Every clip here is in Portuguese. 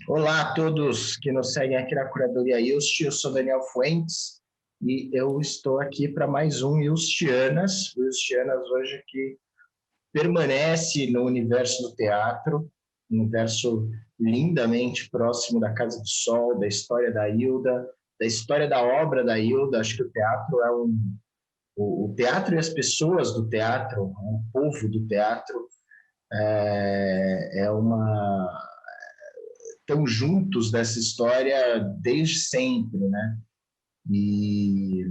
Olá a todos que nos seguem aqui na Curadoria Ilst, eu sou Daniel Fuentes e eu estou aqui para mais um Ilstianas. O Ilstianas hoje que permanece no universo do teatro, um universo lindamente próximo da Casa do Sol, da história da Hilda, da história da obra da Hilda. Acho que o teatro é o teatro e as pessoas do teatro, o povo do teatro, é uma estão juntos dessa história desde sempre, né? E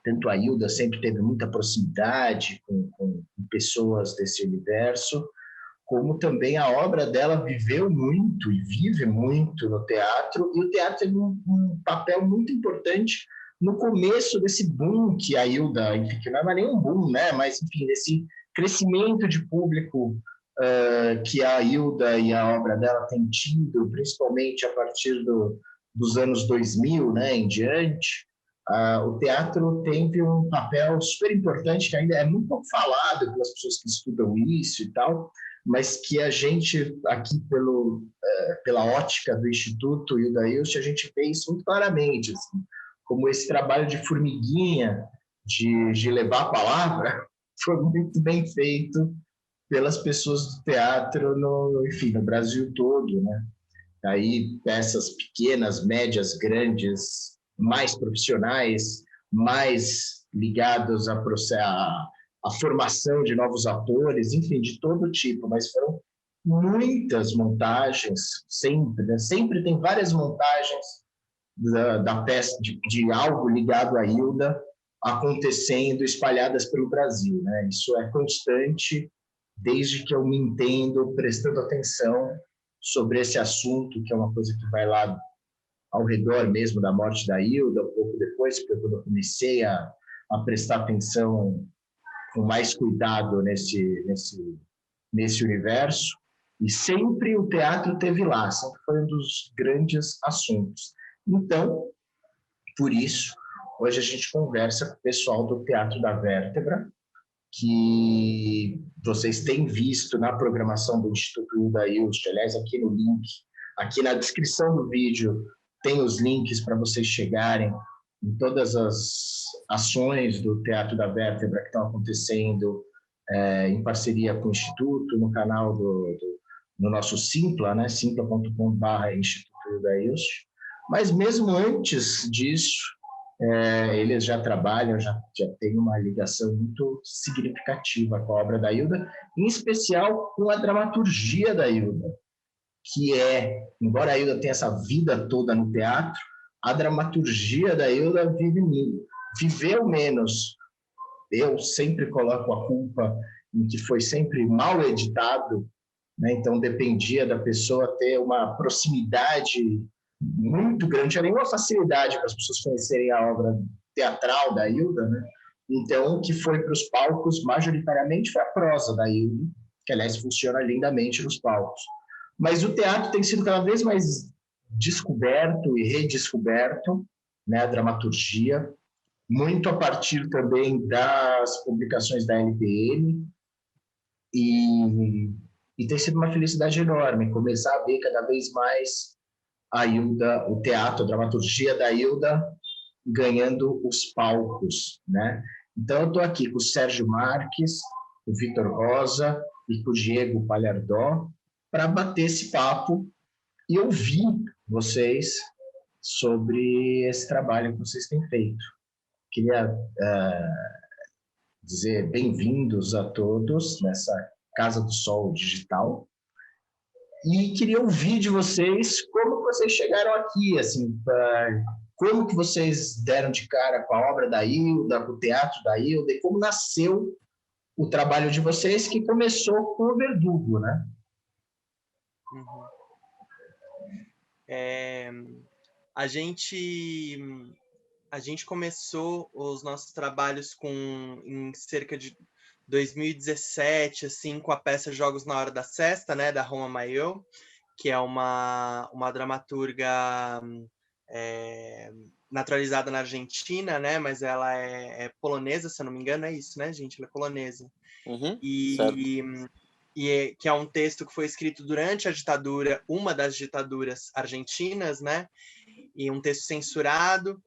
tanto a Hilda sempre teve muita proximidade com pessoas desse universo, como também a obra dela viveu muito e vive muito no teatro, e o teatro teve um papel muito importante no começo desse boom que a Hilda, enfim, que não era nem um boom, né? Mas, enfim, desse crescimento de público que a Hilda e a obra dela têm tido, principalmente a partir dos anos 2000, né, em diante. O teatro teve um papel super importante que ainda é muito pouco falado pelas pessoas que estudam isso e tal, mas que a gente, aqui pela ótica do Instituto e da IUST, a gente vê isso muito claramente, assim, como esse trabalho de formiguinha, de levar a palavra, foi muito bem feito pelas pessoas do teatro, enfim, no Brasil todo, né? Aí peças pequenas, médias, grandes, mais profissionais, mais ligados à formação de novos atores, enfim, de todo tipo, mas foram muitas montagens, sempre, né? Sempre tem várias montagens da peça, de algo ligado à Hilda acontecendo, espalhadas pelo Brasil, né? Isso é constante desde que eu me entendo prestando atenção sobre esse assunto, que é uma coisa que vai lá ao redor mesmo da morte da Hilda, um pouco depois, porque quando eu comecei a prestar atenção com mais cuidado nesse universo, e sempre o teatro teve lá, sempre foi um dos grandes assuntos. Então, por isso, hoje a gente conversa com o pessoal do Teatro da Vértebra, que vocês têm visto na programação do Instituto Hilda Ilst, aliás, aqui no link, aqui na descrição do vídeo, tem os links para vocês chegarem em todas as ações do Teatro da Vértebra que estão acontecendo em parceria com o Instituto, no canal no nosso Simpla, né, simpla.com/Instituto Hilda Ilst. Mas mesmo antes disso, eles já trabalham, já têm uma ligação muito significativa com a obra da Hilda, em especial com a dramaturgia da Hilda, que embora a Hilda tenha essa vida toda no teatro, a dramaturgia da Hilda viveu menos. Eu sempre coloco a culpa em que foi sempre mal editado, né? Então dependia da pessoa ter uma proximidade muito grande, tinha nenhuma facilidade para as pessoas conhecerem a obra teatral da Hilda, né? Então, o que foi para os palcos, majoritariamente, foi a prosa da Hilda, que, aliás, funciona lindamente nos palcos. Mas o teatro tem sido cada vez mais descoberto e redescoberto, né, a dramaturgia, muito a partir também das publicações da NPM, e tem sido uma felicidade enorme começar a ver cada vez mais a Hilda, o teatro, a dramaturgia da Hilda ganhando os palcos, né? Então eu estou aqui com o Sérgio Marques, o Vitor Rosa e com o Diego Palhardó para bater esse papo e ouvir vocês sobre esse trabalho que vocês têm feito. Queria dizer bem-vindos a todos nessa Casa do Sol Digital. E queria ouvir de vocês como vocês chegaram aqui, assim, como que vocês deram de cara com a obra da Hilda, com o teatro da Hilda, e como nasceu o trabalho de vocês, que começou com o Verdugo, né? Uhum. A gente começou os nossos trabalhos em cerca de 2017, assim, com a peça Jogos na Hora da Sesta, né, da Roma Maior, que é uma dramaturga naturalizada na Argentina, né, mas ela é polonesa, se eu não me engano, é isso, né, gente? Ela é polonesa. Uhum, E certo. que é um texto que foi escrito durante a ditadura, uma das ditaduras argentinas, né? E um texto censurado.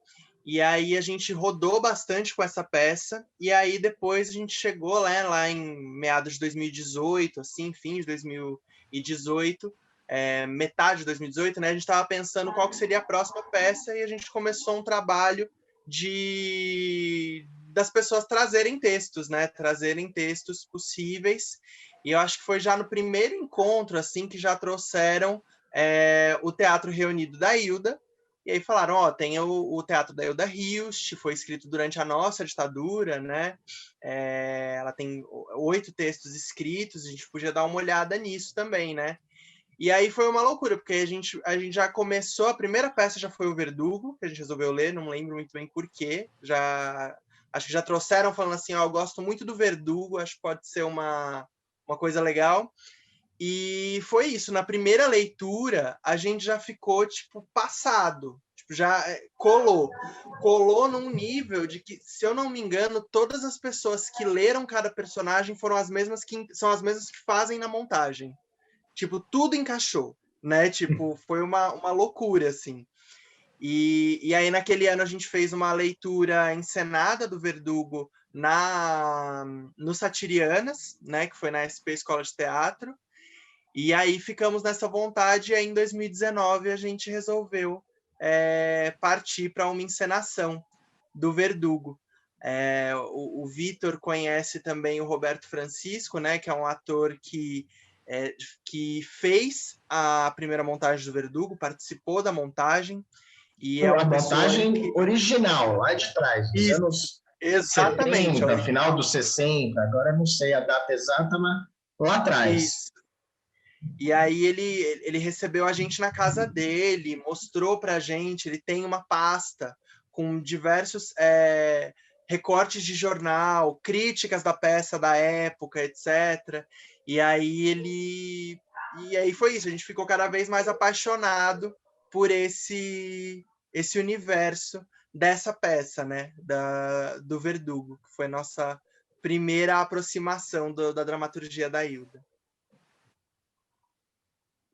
E aí a gente rodou bastante com essa peça, e aí depois a gente chegou lá em meados de 2018, assim, fim de 2018, metade de 2018, né? A gente estava pensando qual que seria a próxima peça, e a gente começou um trabalho das pessoas trazerem textos, né? Trazerem textos possíveis. E eu acho que foi já no primeiro encontro, assim, que já trouxeram o Teatro Reunido da Hilda. E aí falaram, ó, tem o Teatro da Hilda Hilst, foi escrito durante a nossa ditadura, né? Ela tem 8 textos escritos, a gente podia dar uma olhada nisso também, né? E aí foi uma loucura, porque a gente já começou, a primeira peça já foi o Verdugo, que a gente resolveu ler, não lembro muito bem por quê. Acho que já trouxeram falando assim, ó, eu gosto muito do Verdugo, acho que pode ser uma coisa legal. E foi isso, na primeira leitura, a gente já ficou, tipo, passado. Tipo, já colou num nível de que, se eu não me engano, todas as pessoas que leram cada personagem são as mesmas que fazem na montagem. Tipo, tudo encaixou, né? Tipo, foi uma loucura, assim. E aí, naquele ano, a gente fez uma leitura encenada do Verdugo no Satirianas, né? Que foi na SP Escola de Teatro. E aí ficamos nessa vontade, e aí em 2019 a gente resolveu partir para uma encenação do Verdugo. O Vitor conhece também o Roberto Francisco, né, que é um ator que fez a primeira montagem do Verdugo, participou da montagem, e é A uma pessoa montagem original, lá de trás, dos Isso, anos exatamente, 70, final dos 60, agora não sei a data exata, mas lá atrás. Isso. E aí ele recebeu a gente na casa dele, mostrou pra gente, ele tem uma pasta com diversos recortes de jornal, críticas da peça da época, etc. E aí foi isso, a gente ficou cada vez mais apaixonado por esse universo dessa peça, né, do Verdugo, que foi nossa primeira aproximação da dramaturgia da Hilda.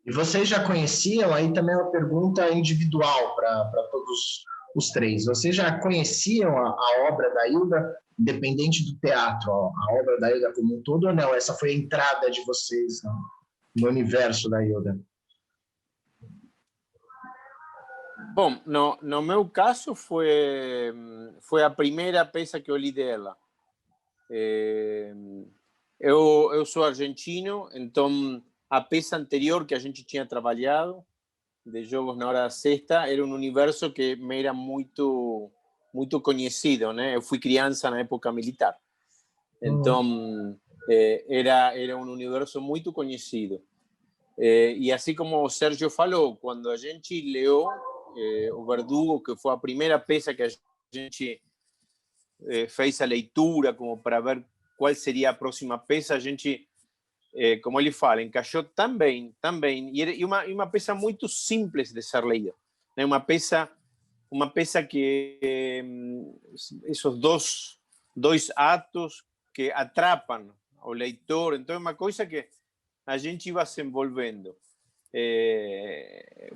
E vocês já conheciam, aí também é uma pergunta individual para todos os três. Vocês já conheciam a obra da Hilda, independente do teatro, a obra da Hilda como um todo, ou não? Essa foi a entrada de vocês no universo da Hilda? Bom, no meu caso foi a primeira peça que eu li dela. Eu sou argentino, então a peça anterior que a gente tinha trabalhado, de Jogos na Hora da Sexta, era um universo que me era muito conhecido, né? Eu fui criança na época militar. Então, era um universo muito conhecido. E assim como o Sérgio falou, quando a gente leu o Verdugo, que foi a primeira peça que a gente fez a leitura como para ver qual seria a próxima peça, a gente, como ele fala, encaixou tão bem, e uma peça muito simples de ser lida, né? Uma peça que esses dois atos que atrapam o leitor, então é uma coisa que a gente ia se envolvendo.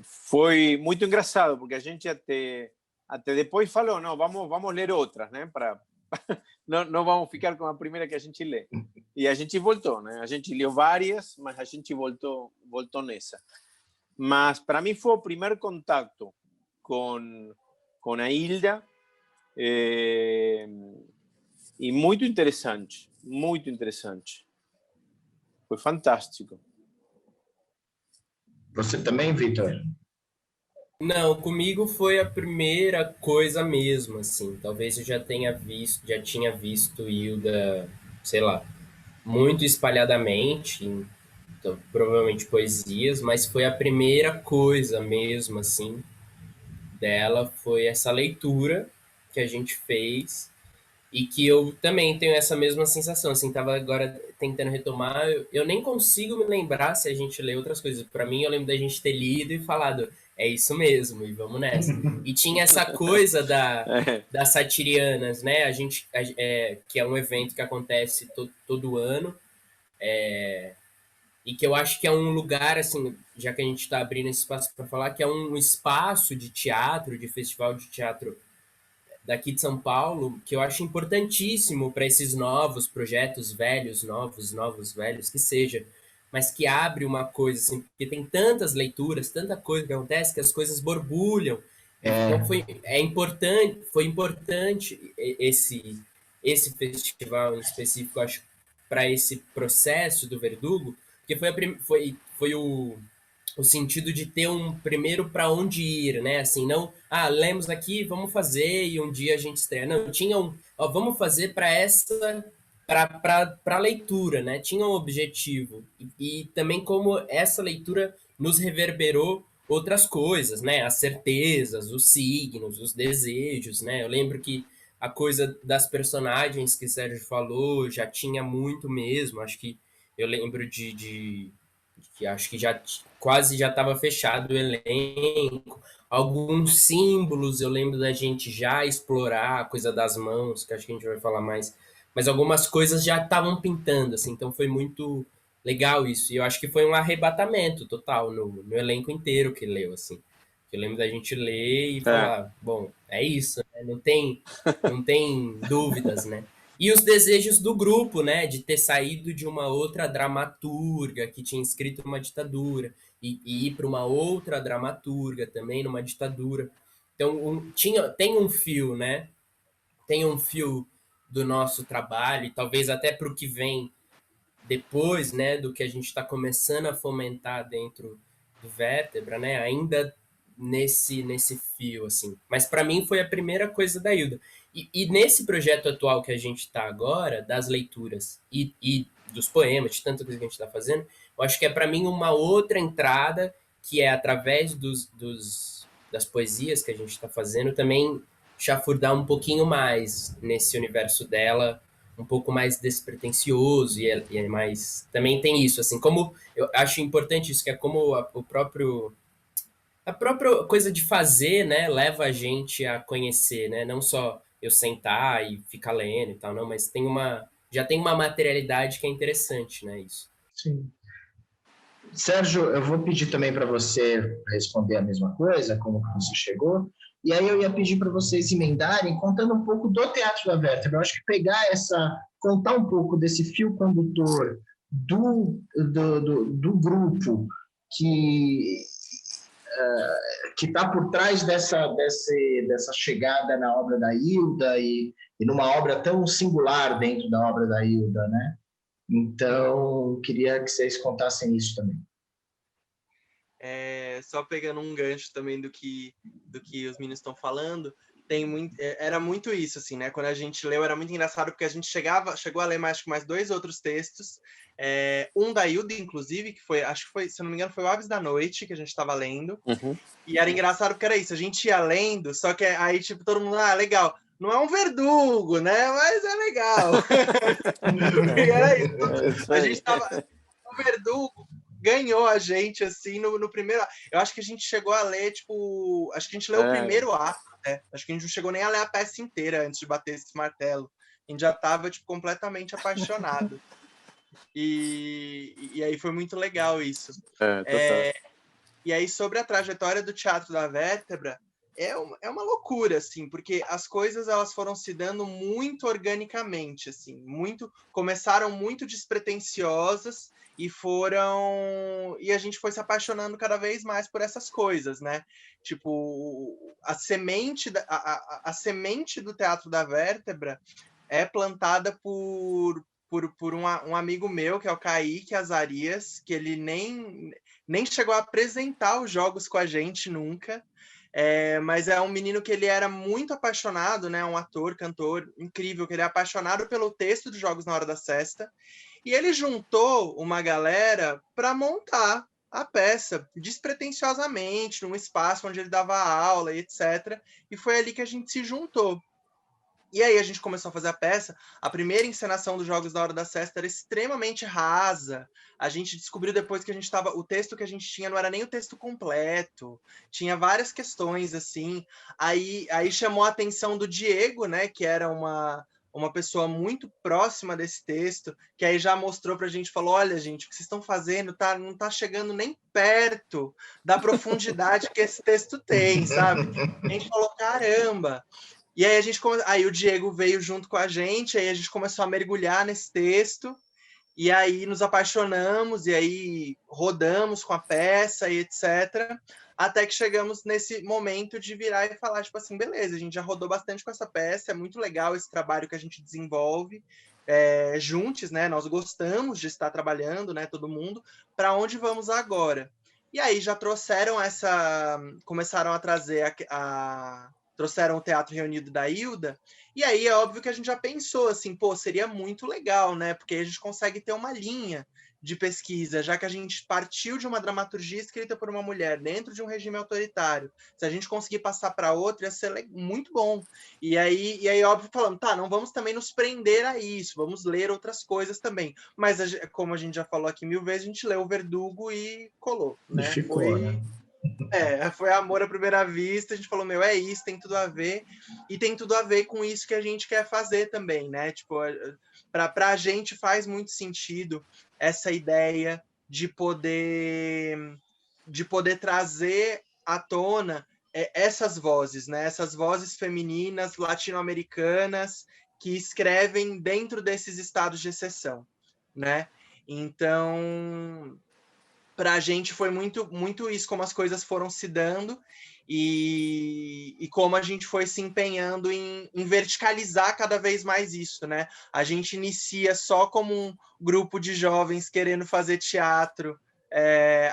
Foi muito engraçado, porque a gente até depois falou, não, vamos ler outras, né? Não vamos ficar com a primeira que a gente lê. E a gente voltou, né? A gente leu várias, mas a gente voltou nessa. Mas para mim foi o primeiro contato com a Hilda, e muito interessante, muito interessante. Foi fantástico. Você também, Vitor? Não, comigo foi a primeira coisa mesmo, assim. Talvez eu já tinha visto Hilda, sei lá, muito espalhadamente, então, provavelmente poesias, mas foi a primeira coisa mesmo, assim, dela, foi essa leitura que a gente fez e que eu também tenho essa mesma sensação, assim, tava agora tentando retomar, eu nem consigo me lembrar se a gente lê outras coisas. Para mim, eu lembro da gente ter lido e falado, é isso mesmo, e vamos nessa. E tinha essa coisa das Satirianas, né? Que é um evento que acontece todo ano, e que eu acho que é um lugar, assim, já que a gente está abrindo esse espaço para falar, que é um espaço de teatro, de festival de teatro daqui de São Paulo, que eu acho importantíssimo para esses novos projetos, velhos, novos, velhos, que seja, mas que abre uma coisa, assim, porque tem tantas leituras, tanta coisa que acontece, que as coisas borbulham. Então foi importante esse festival em específico, acho, para esse processo do Verdugo, porque foi o sentido de ter um primeiro para onde ir, né? Assim, não, lemos aqui, vamos fazer e um dia a gente estreia. Não, tinha vamos fazer para essa para leitura, né? Tinha um objetivo e também como essa leitura nos reverberou outras coisas, né? As certezas, os signos, os desejos, né? Eu lembro que a coisa das personagens que o Sérgio falou já tinha muito mesmo. Acho que eu lembro de que acho que quase já estava fechado o elenco. Alguns símbolos eu lembro da gente já explorar, a coisa das mãos, que acho que a gente vai falar mais. Mas algumas coisas já estavam pintando, assim, então foi muito legal isso. E eu acho que foi um arrebatamento total no elenco inteiro que leu, assim. Eu lembro da gente ler e falar, bom, é isso, né? Não tem dúvidas, né? E os desejos do grupo, né? De ter saído de uma outra dramaturga que tinha escrito uma ditadura e ir para uma outra dramaturga também numa ditadura. Então, tem um fio, né? Tem um fio do nosso trabalho e talvez até para o que vem depois, né? Do que a gente está começando a fomentar dentro do Vértebra, né? Ainda nesse fio, assim. Mas para mim foi a primeira coisa da Hilda. E nesse projeto atual que a gente está agora, das leituras e dos poemas, de tanta coisa que a gente está fazendo, eu acho que é para mim uma outra entrada, que é através das poesias que a gente está fazendo, também chafurdar um pouquinho mais nesse universo dela, um pouco mais despretensioso e é mais... Também tem isso, assim, como... Eu acho importante isso, que é como a própria coisa de fazer, né, leva a gente a conhecer, né? Não só eu sentar e ficar lendo e tal, não, mas já tem uma materialidade que é interessante, né, isso. Sim. Sérgio, eu vou pedir também para você responder a mesma coisa, como que você chegou, e aí eu ia pedir para vocês emendarem contando um pouco do Teatro da Vértebra. Eu acho que contar um pouco desse fio condutor do grupo que está por trás dessa chegada na obra da Hilda e numa obra tão singular dentro da obra da Hilda, né? Então, queria que vocês contassem isso também. Só pegando um gancho também do que os meninos estão falando, era muito isso, assim, né? Quando a gente leu, era muito engraçado, porque a gente chegou a ler mais 2 outros textos, um da Hilda, inclusive, que foi, acho que foi, se eu não me engano, foi o Aves da Noite, que a gente estava lendo, e era engraçado porque era isso, a gente ia lendo, só que aí, tipo, todo mundo, legal, não é um verdugo, né? Mas é legal. E era isso. A gente tava... O verdugo ganhou a gente, assim, no primeiro... Eu acho que a gente chegou a ler, tipo... Acho que a gente leu o primeiro ato, né? Acho que a gente não chegou nem a ler a peça inteira antes de bater esse martelo. A gente já tava, tipo, completamente apaixonado. E aí foi muito legal isso. E aí, sobre a trajetória do Teatro da Vértebra, é uma loucura, assim, porque as coisas elas foram se dando muito organicamente, assim, começaram muito despretensiosas e a gente foi se apaixonando cada vez mais por essas coisas, né? Tipo, a semente do Teatro da Vértebra é plantada por um amigo meu, que é o Kaique Azarias, que ele nem chegou a apresentar os jogos com a gente nunca, mas é um menino que ele era muito apaixonado, né? Um ator, cantor incrível, que ele é apaixonado pelo texto dos Jogos na Hora da Sesta, e ele juntou uma galera para montar a peça despretensiosamente, num espaço onde ele dava aula e etc. E foi ali que a gente se juntou. E aí a gente começou a fazer a peça. A primeira encenação dos Jogos da Hora da Sesta era extremamente rasa. A gente descobriu depois que o texto que a gente tinha não era nem o texto completo. Tinha várias questões, assim. Aí chamou a atenção do Diego, né? Que era uma uma pessoa muito próxima desse texto, que aí já mostrou pra gente, falou, olha, gente, o que vocês estão fazendo não tá chegando nem perto da profundidade que esse texto tem, sabe? A gente falou, caramba! E aí aí o Diego veio junto com a gente, aí a gente começou a mergulhar nesse texto, e aí nos apaixonamos, e aí rodamos com a peça e etc., até que chegamos nesse momento de virar e falar, tipo assim, beleza, a gente já rodou bastante com essa peça, é muito legal esse trabalho que a gente desenvolve juntos, né? Nós gostamos de estar trabalhando, né? Todo mundo. Para onde vamos agora? E aí já começaram a trazer trouxeram o Teatro Reunido da Hilda, e aí é óbvio que a gente já pensou assim, pô, seria muito legal, né? Porque a gente consegue ter uma linha de pesquisa, já que a gente partiu de uma dramaturgia escrita por uma mulher dentro de um regime autoritário. Se a gente conseguir passar para outra, ia ser muito bom. E aí óbvio, falando, tá, não vamos também nos prender a isso, vamos ler outras coisas também. Mas, como a gente já falou aqui 1000 vezes, a gente leu o Verdugo e colou, né? E ficou, né? Foi amor à primeira vista, a gente falou, é isso, tem tudo a ver, e tem tudo a ver com isso que a gente quer fazer também, né? Tipo, pra gente faz muito sentido essa ideia de poder trazer à tona essas vozes, né? Essas vozes femininas latino-americanas que escrevem dentro desses estados de exceção, né? Então, para a gente foi muito, muito isso, como as coisas foram se dando e como a gente foi se empenhando em verticalizar cada vez mais isso, né? A gente inicia só como um grupo de jovens querendo fazer teatro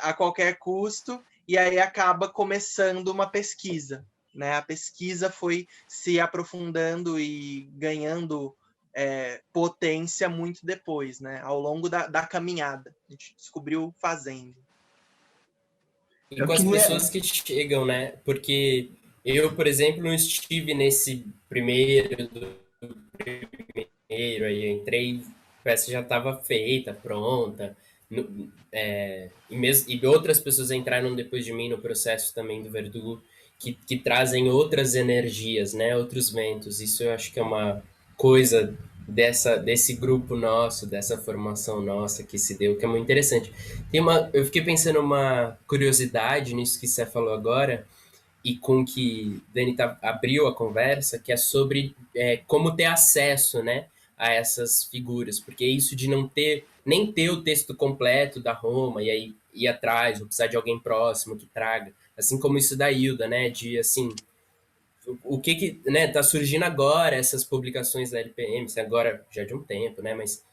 a qualquer custo, e aí acaba começando uma pesquisa, né? A pesquisa foi se aprofundando e ganhando potência muito depois, né? Ao longo da caminhada. A gente descobriu fazendo. E com as pessoas que chegam, né? Porque eu, por exemplo, não estive nesse primeiro, aí eu entrei, a peça já estava feita, pronta, e outras pessoas entraram depois de mim no processo também do Verdugo, que trazem outras energias, né? Outros ventos. Isso eu acho que é uma coisa desse grupo nosso, dessa formação nossa que se deu, que é muito interessante. Eu fiquei pensando uma curiosidade nisso que você falou agora, e com que Dani abriu a conversa, que é sobre como ter acesso, né, a essas figuras, porque isso de não ter, nem ter o texto completo da Roma, e aí ir atrás, ou precisar de alguém próximo que traga, assim como isso da Hilda, né, de, assim, o que né, tá surgindo agora, essas publicações da LPM, agora já de um tempo, né, mas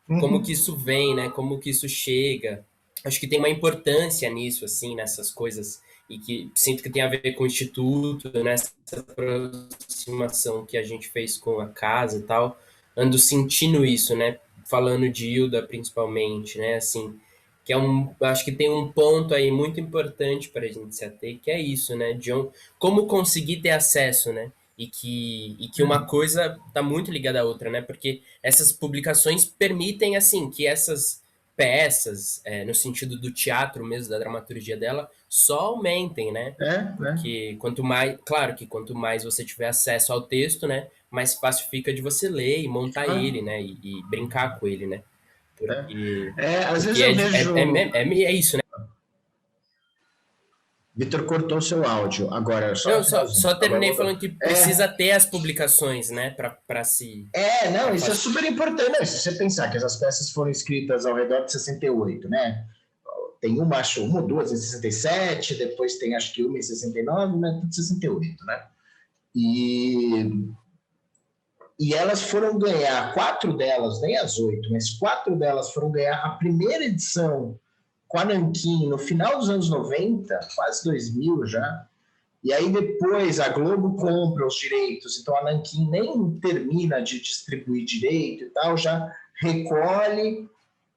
como que isso vem, né, como que isso chega, acho que tem uma importância nisso, assim, nessas coisas, e que sinto que tem a ver com o Instituto, nessa aproximação que a gente fez com a casa e tal, ando sentindo isso, né, falando de Hilda principalmente, né, assim, que acho que tem um ponto aí muito importante para a gente se ater, que é isso, né, como conseguir ter acesso, né, e que uma coisa está muito ligada à outra, né, porque essas publicações permitem, assim, que essas peças, no sentido do teatro mesmo, da dramaturgia dela, só aumentem, né? Porque quanto mais, claro que quanto mais você tiver acesso ao texto, né, mais fácil fica de você ler e montar ele, né, e brincar com ele, né? Porque, às vezes eu vejo... é isso, né? Vitor cortou seu áudio. Agora, só terminei falando que precisa ter as publicações, né, para se... isso é super importante. Não, se você pensar que essas peças foram escritas ao redor de 68, né? Tem uma ou duas em 67, depois tem acho que uma em 69, né? Tudo 68, né? E elas foram ganhar, 4 delas, nem as 8, mas 4 delas foram ganhar a primeira edição com a Nanquim no final dos anos 90, quase 2000 já. E aí depois a Globo compra os direitos, então a Nanquim nem termina de distribuir direito e tal, já recolhe,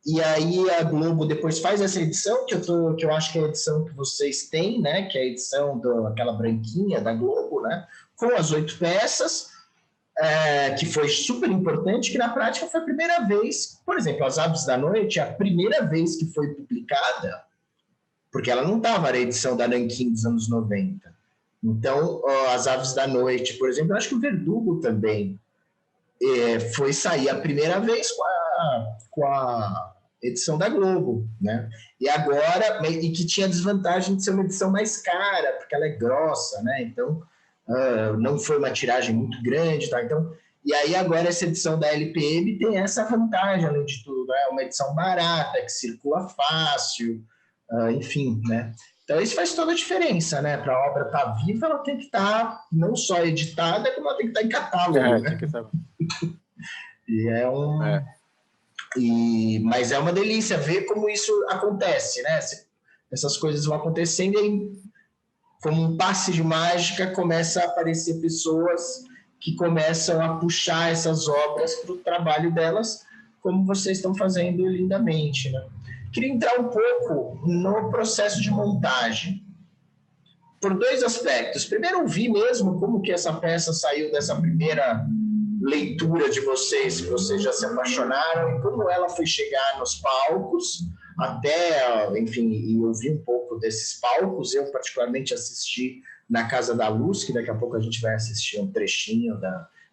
e aí a Globo depois faz essa edição, que eu acho que é a edição que vocês têm, né, que é a edição daquela branquinha da Globo, né, com as 8 peças, que foi super importante, que na prática foi a primeira vez, por exemplo, As Aves da Noite, a primeira vez que foi publicada, porque ela não estava na edição da Nanquim dos anos 90. Então, As Aves da Noite, por exemplo, eu acho que o Verdugo também, foi sair a primeira vez com a edição da Globo, né? E agora, e que tinha a desvantagem de ser uma edição mais cara, porque ela é grossa, né? Então, não foi uma tiragem muito grande, tá? Então, e aí agora essa edição da LPM tem essa vantagem, além de tudo, é uma edição barata, que circula fácil, enfim, né? Então isso faz toda a diferença, né? Para a obra estar viva, ela tem que estar não só editada, como ela tem que estar em catálogo, né? E mas é uma delícia ver como isso acontece, né? Essas coisas vão acontecendo e aí, como um passe de mágica, começa a aparecer pessoas que começam a puxar essas obras para o trabalho delas, como vocês estão fazendo lindamente, né? Queria entrar um pouco no processo de montagem, por dois aspectos. Primeiro, ouvir mesmo como que essa peça saiu dessa primeira leitura de vocês, que vocês já se apaixonaram, e como ela foi chegar nos palcos, até, enfim, e ouvir um pouco desses palcos. Eu, particularmente, assisti na Casa da Luz, que daqui a pouco a gente vai assistir um trechinho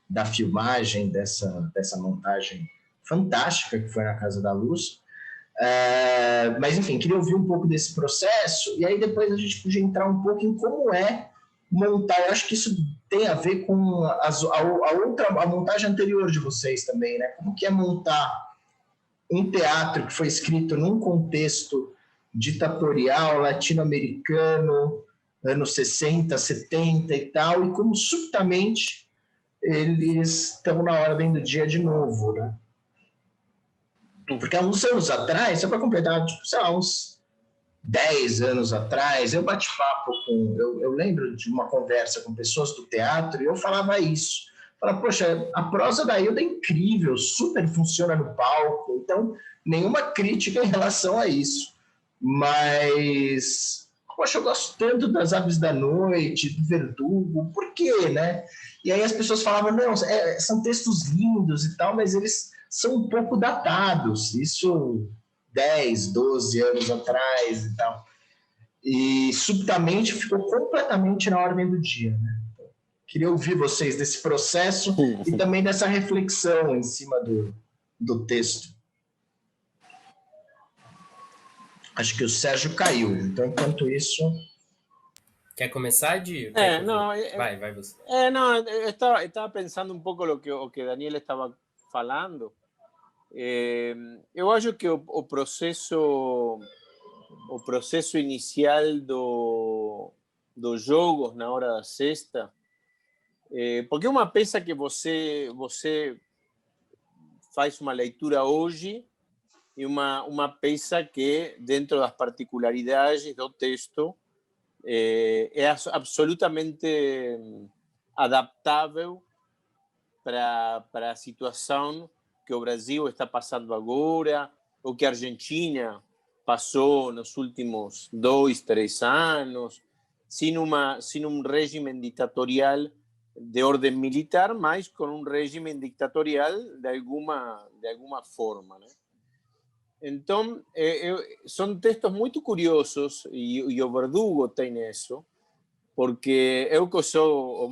da filmagem dessa montagem fantástica que foi na Casa da Luz. Mas, enfim, queria ouvir um pouco desse processo, e aí depois a gente podia entrar um pouco em como é montar. Eu acho que isso tem a ver com a montagem anterior de vocês também, né? Como que é montar um teatro que foi escrito num contexto ditatorial, latino-americano, anos 60, 70 e tal, e como subitamente eles estão na ordem do dia de novo, né? Porque há uns anos atrás, só para completar, tipo, sei lá, uns 10 anos atrás, eu bati papo com... Eu lembro de uma conversa com pessoas do teatro e eu falava isso. Falava, poxa, a prosa da Hilda é incrível, super funciona no palco, então nenhuma crítica em relação a isso. Mas, poxa, eu gosto tanto das Aves da Noite, do Verdugo, por quê, né? E aí as pessoas falavam, não, são textos lindos e tal, mas eles são um pouco datados, isso 10, 12 anos atrás e tal. E subitamente ficou completamente na ordem do dia, né? Queria ouvir vocês desse processo e também dessa reflexão em cima do texto. Acho que o Sérgio caiu, então enquanto isso... Quer começar, Di? Vai você. No, estaba pensando un poco lo que Daniel estaba falando. Eu acho que o processo inicial dos jogos na hora da sexta, porque é uma peça que você faz uma leitura hoje e uma peça que, dentro das particularidades do texto, é absolutamente adaptável para a situação que o Brasil está passando agora, ou que a Argentina passou nos últimos 2, 3 anos, sem um regime ditatorial de ordem militar, mas com um regime ditatorial de alguma forma, né? Então, são textos muito curiosos, e o Verdugo tem isso, porque eu que sou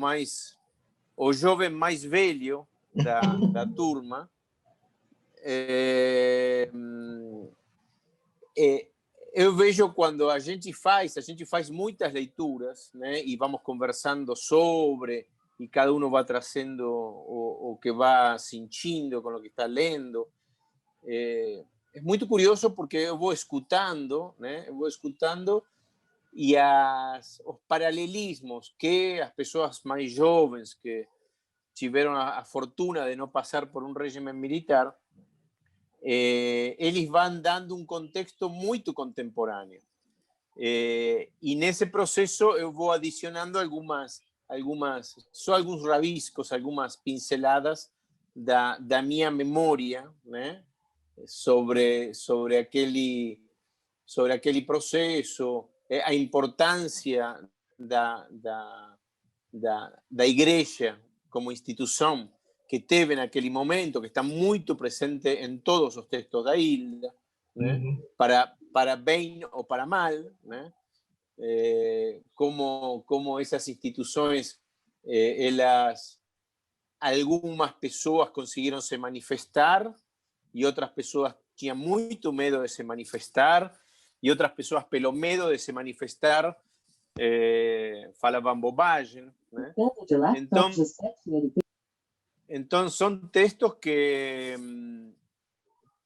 o jovem mais velho da turma, eu vejo quando a gente faz muitas leituras, né, e vamos conversando sobre, e cada um vai trazendo o que vai sentindo com o que está lendo. É muito curioso porque eu vou escutando, né, e os paralelismos que as pessoas mais jovens que tiveram a fortuna de não passar por um regime militar, eles vão dando um contexto muito contemporâneo. E nesse processo eu vou adicionando só alguns rabiscos, algumas pinceladas da minha memória, né, sobre aquele processo, a importância da igreja como instituição que teve naquele momento, que está muito presente em todos os textos da Hilda, né? Para bem ou para mal, né? Como essas instituições, elas algumas pessoas conseguiram se manifestar e outras pessoas tinham muito medo de se manifestar e outras pessoas, pelo medo de se manifestar, falavam bobagem, né? Então são textos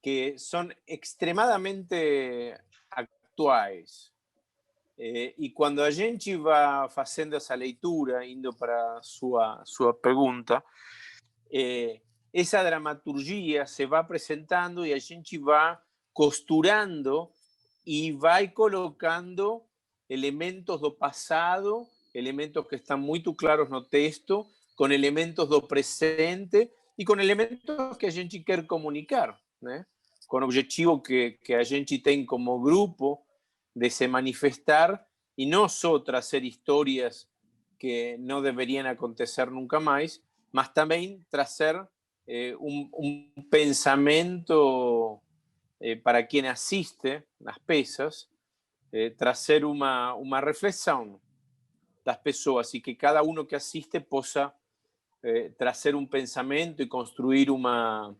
que são extremadamente atuais. E quando a gente vai fazendo essa leitura, indo para a sua pergunta, essa dramaturgia se vai apresentando e a gente vai costurando e vai colocando elementos do passado, elementos que estão muito claros no texto, com elementos do presente e com elementos que a gente quer comunicar, né? Com o objetivo que a gente tem como grupo de se manifestar e não só trazer histórias que não deveriam acontecer nunca mais, mas também trazer um pensamento para quem assiste nas peças, trazer uma reflexão das pessoas e que cada um que assiste possa trazer um pensamento e construir uma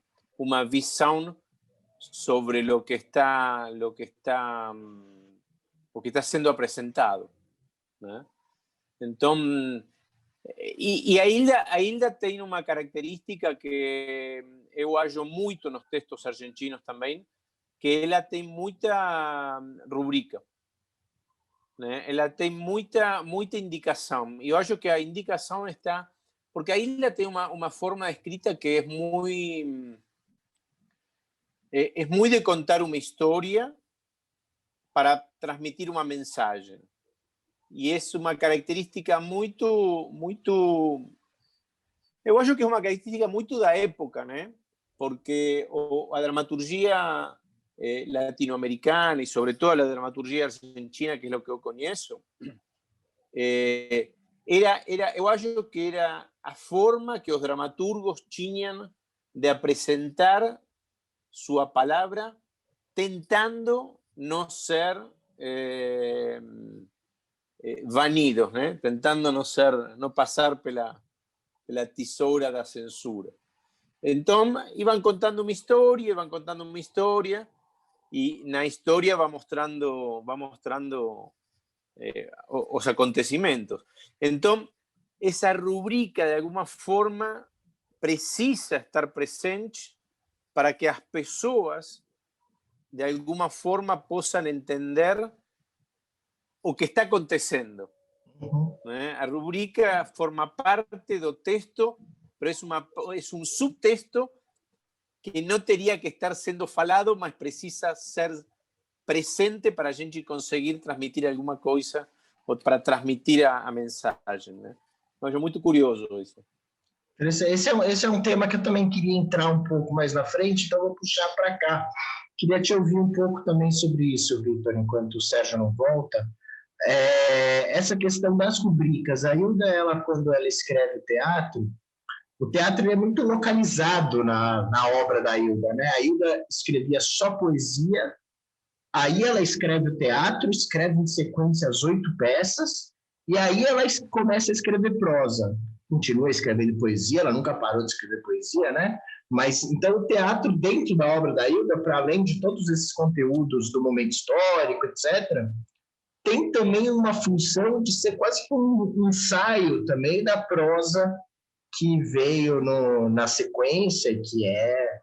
visão sobre o que está sendo apresentado, né? Então, e a Hilda tem uma característica que eu acho muito nos textos argentinos também, que ela tem muita rubrica, né? Ela tem muita indicação. E eu acho que a indicação está... Porque a Hilda tem uma forma de escrita que es muy de contar uma história para transmitir uma mensagem. E é uma característica muito... Eu acho que é uma característica muito da época, né? Porque a dramaturgia latinoamericana e, sobretudo, a dramaturgia argentina, que é o que eu conheço, eu acho que era a forma que os dramaturgos tinham de apresentar sua palavra, tentando não ser vanidos, né? Tentando não passar pela tesoura da censura. Então, iban contando uma história, e na história va mostrando os acontecimentos. Então, essa rubrica, de alguma forma, precisa estar presente para que as pessoas, de alguma forma, possam entender o que está acontecendo. A rubrica forma parte do texto, pero es un subtexto que no teria que estar sendo falado, mas precisa ser presente para a gente conseguir transmitir alguma coisa ou para transmitir a mensagem, né? Eu acho muito curioso isso. Esse é um tema que eu também queria entrar um pouco mais na frente, então eu vou puxar para cá. Queria te ouvir um pouco também sobre isso, Vitor, enquanto o Sérgio não volta. Essa questão das rubricas. A Hilda, quando ela escreve teatro, o teatro é muito localizado na obra da Hilda, né? A Hilda escrevia só poesia, aí ela escreve o teatro, escreve em sequência as 8 peças, e aí ela começa a escrever prosa. Continua escrevendo poesia, ela nunca parou de escrever poesia, né? Mas, então, o teatro dentro da obra da Hilda, para além de todos esses conteúdos do momento histórico, etc., tem também uma função de ser quase como um ensaio também da prosa que veio na sequência, que é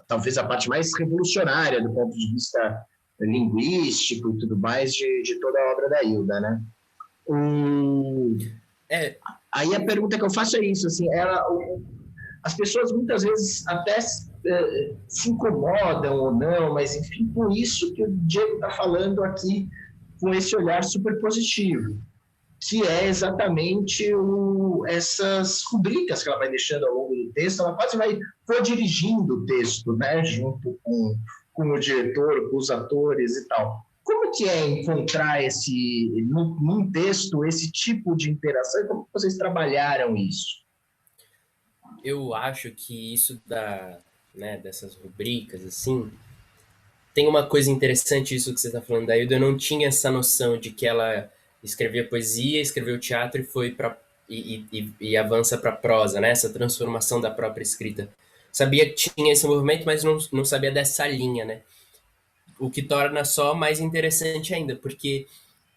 talvez a parte mais revolucionária do ponto de vista linguístico e tudo mais de toda a obra da Hilda, né? Aí a pergunta que eu faço é isso, assim, as pessoas muitas vezes até se incomodam ou não, mas enfim, com isso que o Diego está falando aqui, com esse olhar super positivo, que é exatamente essas rubricas que ela vai deixando ao longo do texto. Ela quase vai dirigindo o texto, né, junto com o diretor, com os atores e tal. Como que é encontrar num texto esse tipo de interação e como vocês trabalharam isso? Eu acho que isso dessas rubricas, assim, tem uma coisa interessante isso que você está falando da Hilda. Eu não tinha essa noção de que ela escrevia poesia, escreveu teatro e foi para e avança para prosa, né? Essa transformação da própria escrita. Sabia que tinha esse movimento, mas não sabia dessa linha, né? O que torna só mais interessante ainda, porque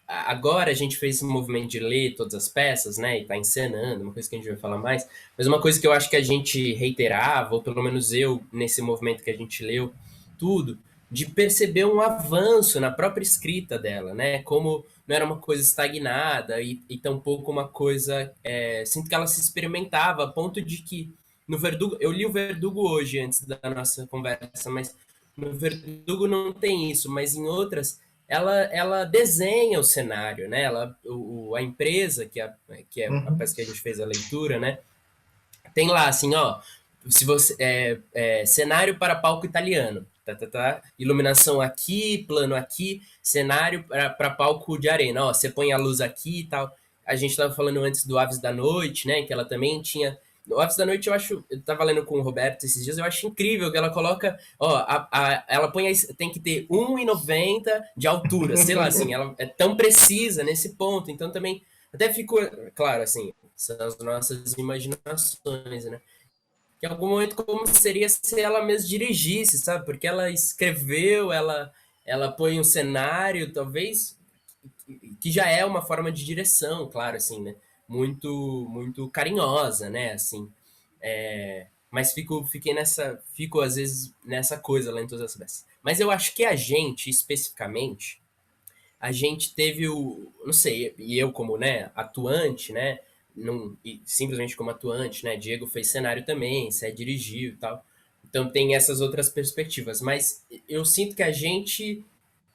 agora a gente fez esse movimento de ler todas as peças, né, e tá encenando, uma coisa que a gente vai falar mais, mas uma coisa que eu acho que a gente reiterava, ou pelo menos eu, nesse movimento que a gente leu tudo, de perceber um avanço na própria escrita dela, né, como não era uma coisa estagnada e tampouco uma coisa, sinto que ela se experimentava, a ponto de que no Verdugo, eu li o Verdugo hoje, antes da nossa conversa, mas no Verdugo não tem isso, mas em outras ela desenha o cenário, né? A empresa, que é a Uhum. peça que a gente fez a leitura, né? Tem lá, assim, ó, se você cenário para palco italiano, iluminação aqui, plano aqui, cenário para palco de arena, ó, você põe a luz aqui e tal. A gente estava falando antes do Aves da Noite, né? Que ela também tinha. O Aves da Noite, eu tava lendo com o Roberto esses dias, eu acho incrível que ela coloca, ó, ela põe, tem que ter 1,90 de altura, sei lá, assim, ela é tão precisa nesse ponto, então também, até ficou, claro, assim, são as nossas imaginações, né? Que em algum momento como seria se ela mesma dirigisse, sabe? Porque ela escreveu, ela põe um cenário, talvez que já é uma forma de direção, claro, assim, né? Muito carinhosa, né? Assim, mas fico às vezes nessa coisa lá em todas as peças. Mas eu acho que a gente, especificamente, a gente teve não sei, e eu como, né, atuante, né, e simplesmente como atuante, né, Diego fez cenário também, Sé dirigiu e tal, então tem essas outras perspectivas, mas eu sinto que a gente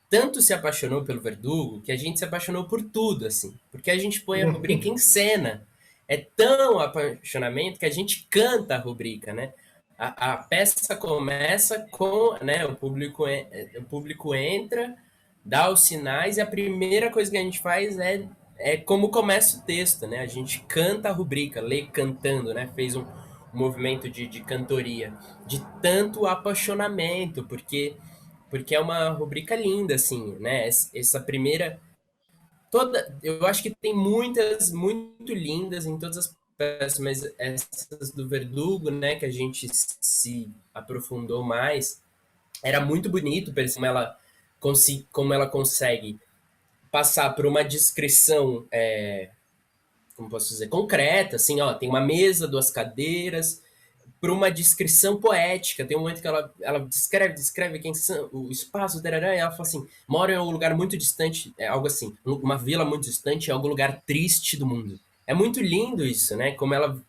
tanto se apaixonou pelo Verdugo que a gente se apaixonou por tudo, assim, porque a gente põe a rubrica em cena, é tão apaixonamento que a gente canta a rubrica, né, a peça começa com, né, o público entra, dá os sinais e a primeira coisa que a gente faz é como começa o texto, né? A gente canta a rubrica, lê cantando, né? Fez um movimento de cantoria, de tanto apaixonamento, porque é uma rubrica linda, assim, né? Essa primeira, toda, eu acho que tem muitas muito lindas em todas as peças, mas essas do Verdugo, né? Que a gente se aprofundou mais, era muito bonito, como como ela consegue passar por uma descrição, como posso dizer, concreta, assim, ó, tem uma mesa, duas cadeiras, por uma descrição poética. Tem um momento que ela descreve quem são, o espaço, tarará, e ela fala assim, mora em um lugar muito distante, algo assim, uma vila muito distante, em algum lugar triste do mundo. É muito lindo isso, né? Como ela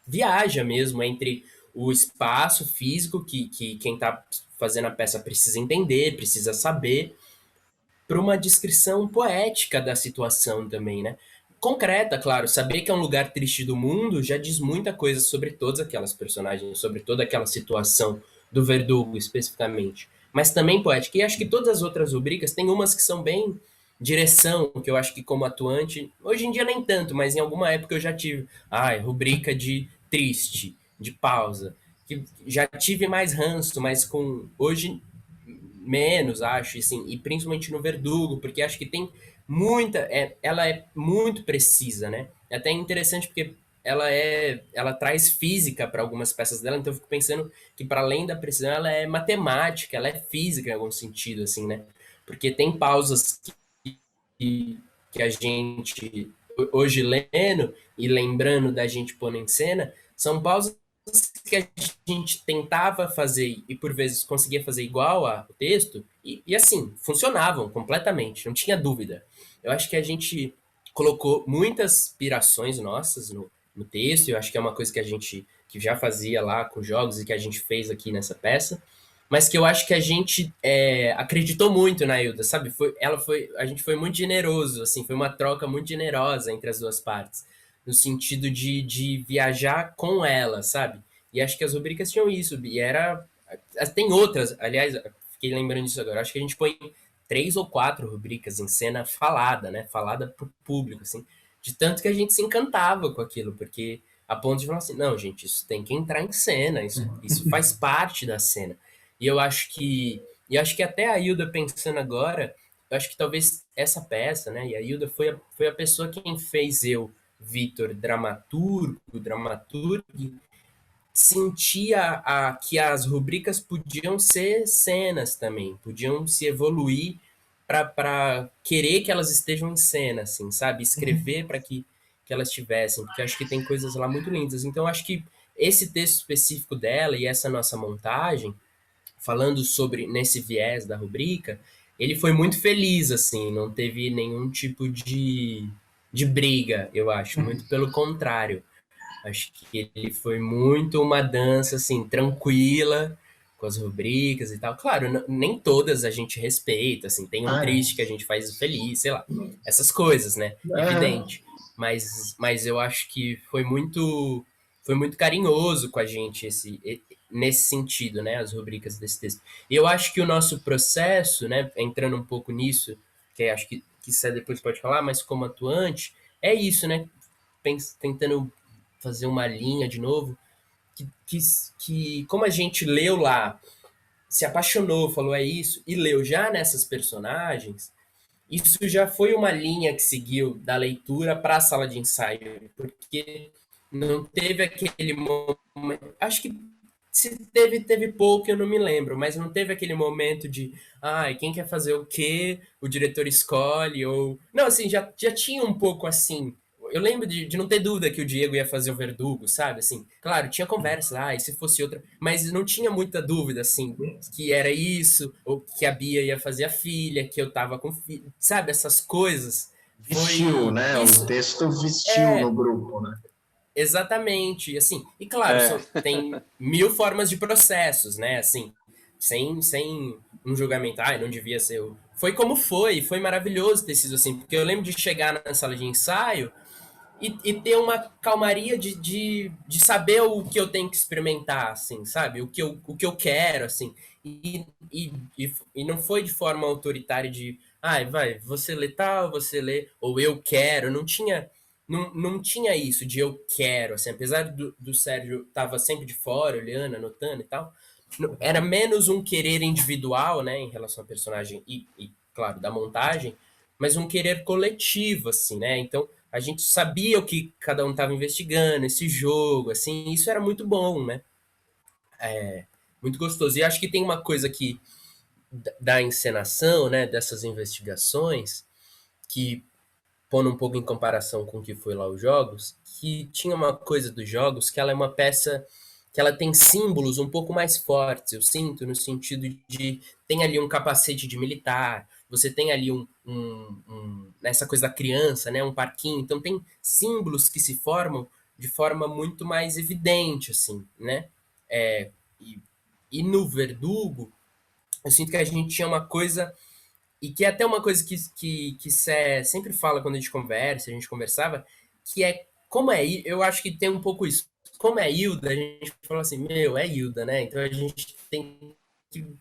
viaja mesmo entre o espaço físico que quem está fazendo a peça precisa entender, precisa saber, para uma descrição poética da situação também, né? Concreta, claro, saber que é um lugar triste do mundo já diz muita coisa sobre todas aquelas personagens, sobre toda aquela situação do Verdugo especificamente, mas também poética. E acho que todas as outras rubricas tem umas que são bem direção, que eu acho que como atuante, hoje em dia nem tanto, mas em alguma época eu já tive, rubrica de triste, de pausa, que já tive mais ranço, mas com hoje menos, acho, assim, e principalmente no Verdugo, porque acho que tem ela é muito precisa, né? É até interessante porque ela traz física para algumas peças dela, então eu fico pensando que para além da precisão, ela é matemática, ela é física em algum sentido, assim, né? Porque tem pausas que a gente hoje lendo e lembrando da gente pondo em cena, são pausas que a gente tentava fazer e por vezes conseguia fazer igual ao texto, e assim, funcionavam completamente, não tinha dúvida. Eu acho que a gente colocou muitas inspirações nossas no texto, eu acho que é uma coisa que a gente que já fazia lá com jogos e que a gente fez aqui nessa peça, mas que eu acho que a gente acreditou muito na Hilda, sabe? A gente foi muito generoso, assim, foi uma troca muito generosa entre as duas partes, no sentido de viajar com ela, sabe? E acho que as rubricas tinham isso, e tem outras, aliás, fiquei lembrando disso agora, acho que a gente põe 3 ou 4 rubricas em cena falada, né? Falada pro público, assim, de tanto que a gente se encantava com aquilo, porque a ponto de falar assim, não, gente, isso tem que entrar em cena, isso faz parte da cena. E eu acho que até a Hilda pensando agora, eu acho que talvez essa peça, né? E a Hilda foi a pessoa quem fez eu Vitor, dramaturgo, sentia que as rubricas podiam ser cenas também, podiam se evoluir para querer que elas estejam em cena, assim, sabe? Escrever para que elas tivessem, porque acho que tem coisas lá muito lindas. Então, acho que esse texto específico dela e essa nossa montagem, falando sobre nesse viés da rubrica, ele foi muito feliz, assim, não teve nenhum tipo de briga, eu acho, muito pelo contrário. Acho que ele foi muito uma dança, assim, tranquila, com as rubricas e tal. Claro, nem todas a gente respeita, assim, tem um Ah, é. triste que a gente faz feliz, sei lá, essas coisas, né? Aham. Evidente. Mas eu acho que foi muito carinhoso com a gente nesse sentido, né? As rubricas desse texto. E eu acho que o nosso processo, né? Entrando um pouco nisso, que acho que você depois pode falar, mas como atuante, é isso, né? Tentando fazer uma linha de novo, que como a gente leu lá, se apaixonou, falou é isso, e leu já nessas personagens, isso já foi uma linha que seguiu da leitura para a sala de ensaio, porque não teve aquele momento. Acho que se teve pouco, eu não me lembro, mas não teve aquele momento de quem quer fazer o quê, o diretor escolhe, ou. Não, assim, já tinha um pouco assim. Eu lembro de não ter dúvida que o Diego ia fazer o Verdugo, sabe? Assim, claro, tinha conversa, e se fosse outra, mas não tinha muita dúvida, assim, que era isso, ou que a Bia ia fazer a filha, que eu tava com filho, sabe? Essas coisas. Vestiu, Foi né? O isso. texto vestiu no É, grupo, né? exatamente, assim, e claro, É, tem mil formas de processos, né, assim, sem um julgamento, não devia ser, foi como foi maravilhoso ter sido assim, porque eu lembro de chegar na sala de ensaio e ter uma calmaria de saber o que eu tenho que experimentar, assim, sabe? O que eu quero, assim. E não foi de forma autoritária de, vai, você lê tal, você lê, ou eu quero. Não tinha isso de eu quero, assim. Apesar do Sérgio tava sempre de fora, olhando, anotando e tal, era menos um querer individual, né, em relação ao personagem claro, da montagem, mas um querer coletivo, assim, né? Então, a gente sabia o que cada um estava investigando, esse jogo, assim, isso era muito bom, né? Muito gostoso. E acho que tem uma coisa que da encenação, né, dessas investigações, que pondo um pouco em comparação com o que foi lá os jogos, que tinha uma coisa dos jogos que ela é uma peça que ela tem símbolos um pouco mais fortes, eu sinto, no sentido de tem ali um capacete de militar, você tem ali essa coisa da criança, né, um parquinho, então tem símbolos que se formam de forma muito mais evidente, assim, né? É, e, e no Verdugo, eu sinto que a gente tinha uma coisa e que é até uma coisa que Sé sempre fala quando a gente conversava, que é como eu acho que tem um pouco isso. Como é Hilda, a gente fala assim, meu, é Hilda, né? Então a gente que,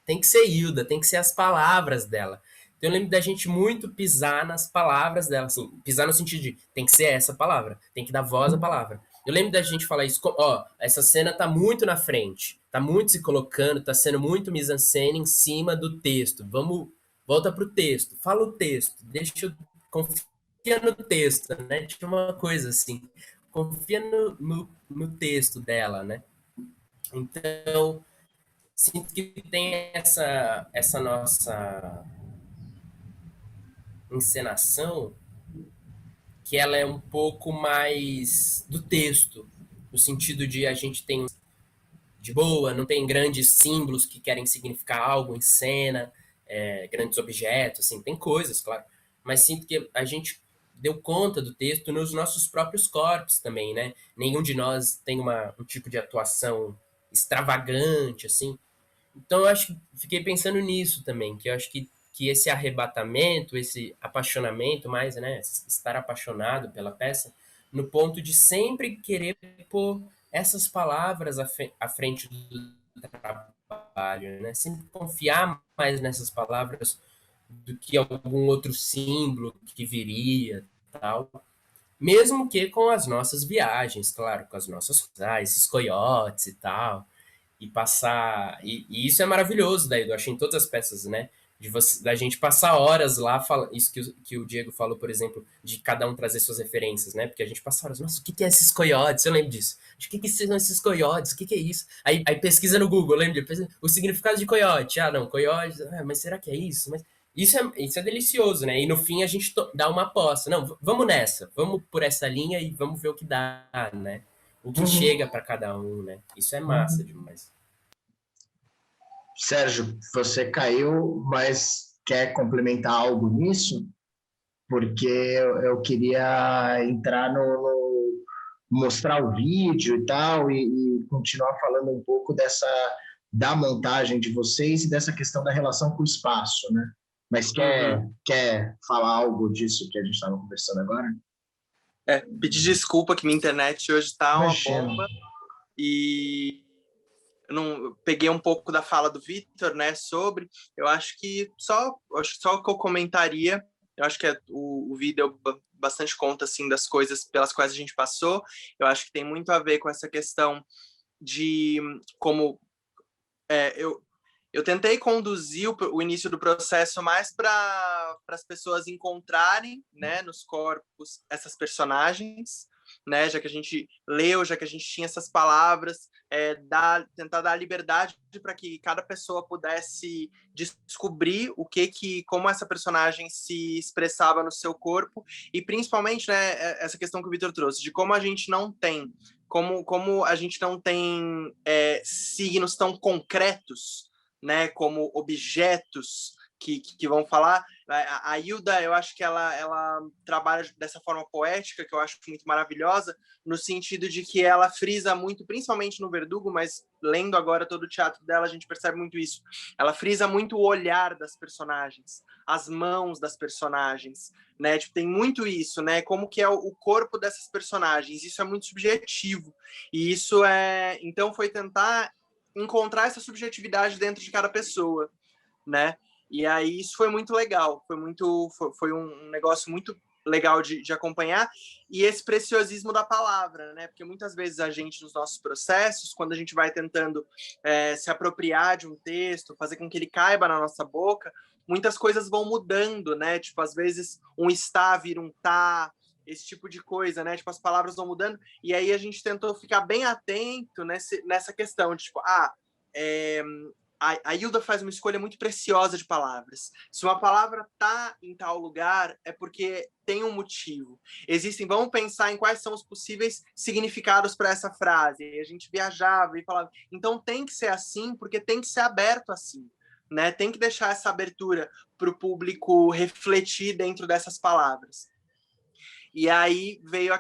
tem que ser Hilda, tem que ser as palavras dela. Então eu lembro da gente muito pisar nas palavras dela, assim, pisar no sentido de tem que ser essa palavra, tem que dar voz à palavra. Eu lembro da gente falar isso, essa cena tá muito na frente, tá muito se colocando, tá sendo muito mise-en-scène em cima do texto. Volta pro texto, fala o texto, confia no texto, né? Tinha uma coisa assim, confia no texto dela, né? Então, sinto que tem essa nossa encenação que ela é um pouco mais do texto, no sentido de a gente tem de boa, não tem grandes símbolos que querem significar algo em cena, grandes objetos, assim, tem coisas, claro, mas sinto que a gente deu conta do texto nos nossos próprios corpos também, né? Nenhum de nós tem um tipo de atuação extravagante, assim, então eu acho que fiquei pensando nisso também, que eu acho que esse arrebatamento, esse apaixonamento mais, né, estar apaixonado pela peça, no ponto de sempre querer pôr essas palavras à frente do trabalho, né? Sempre confiar mais nessas palavras do que algum outro símbolo que viria, tal. Mesmo que com as nossas viagens, claro, com as nossas esses coiotes e tal, e passar. E isso é maravilhoso daí, eu achei em todas as peças, né? Da gente passar horas lá, isso que o Diego falou, por exemplo, de cada um trazer suas referências, né? Porque a gente passa horas, nossa, o que é esses coiotes? Eu lembro disso. O que são esses coiotes? O que é isso? Aí pesquisa no Google, lembra? O significado de coiote. Ah, não, coiote, mas será que é isso? Mas isso é delicioso, né? E no fim a gente dá uma aposta. Não, vamos nessa, vamos por essa linha e vamos ver o que dá, né? O que chega para cada um, né? Isso é massa demais. Sérgio, você caiu, mas quer complementar algo nisso? Porque eu queria entrar mostrar o vídeo e tal, e continuar falando um pouco da montagem de vocês e dessa questão da relação com o espaço, né? Mas quer falar algo disso que a gente estava conversando agora? Pedir desculpa que minha internet hoje está uma bomba e eu peguei um pouco da fala do Vitor, né, eu acho que só o que eu comentaria, eu acho que o vídeo deu bastante conta, assim, das coisas pelas quais a gente passou, eu acho que tem muito a ver com essa questão de como eu tentei conduzir o início do processo mais para as pessoas encontrarem, né, nos corpos essas personagens, né, já que a gente leu, já que a gente tinha essas palavras, tentar dar liberdade para que cada pessoa pudesse descobrir como essa personagem se expressava no seu corpo e principalmente, né, essa questão que o Vitor trouxe de como a gente não tem signos tão concretos, né, como objetos que vão falar. A Hilda, eu acho que ela trabalha dessa forma poética, que eu acho muito maravilhosa, no sentido de que ela frisa muito, principalmente no Verdugo, mas lendo agora todo o teatro dela, a gente percebe muito isso. Ela frisa muito o olhar das personagens, as mãos das personagens, né? Tipo, tem muito isso, né? Como que é o corpo dessas personagens. Isso é muito subjetivo. E isso então foi tentar encontrar essa subjetividade dentro de cada pessoa, né? E aí isso foi muito legal, foi um negócio muito legal de acompanhar, e esse preciosismo da palavra, né? Porque muitas vezes a gente, nos nossos processos, quando a gente vai tentando se apropriar de um texto, fazer com que ele caiba na nossa boca, muitas coisas vão mudando, né? Tipo, às vezes um está vira um tá, esse tipo de coisa, né? Tipo, as palavras vão mudando, e aí a gente tentou ficar bem atento nessa questão de, tipo, a Hilda faz uma escolha muito preciosa de palavras. Se uma palavra tá em tal lugar, é porque tem um motivo. Vamos pensar em quais são os possíveis significados para essa frase. E a gente viajava e falava, então tem que ser assim, porque tem que ser aberto assim, né? Tem que deixar essa abertura para o público refletir dentro dessas palavras. E aí veio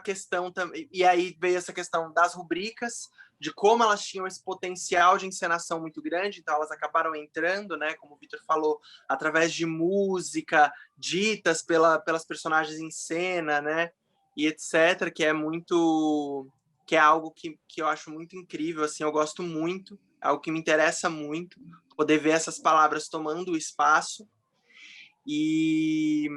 essa questão das rubricas, de como elas tinham esse potencial de encenação muito grande, então elas acabaram entrando, né, como o Vitor falou, através de música, ditas pelas personagens em cena, né, e etc., que é algo que eu acho muito incrível, assim, eu gosto muito, é algo que me interessa muito, poder ver essas palavras tomando o espaço, e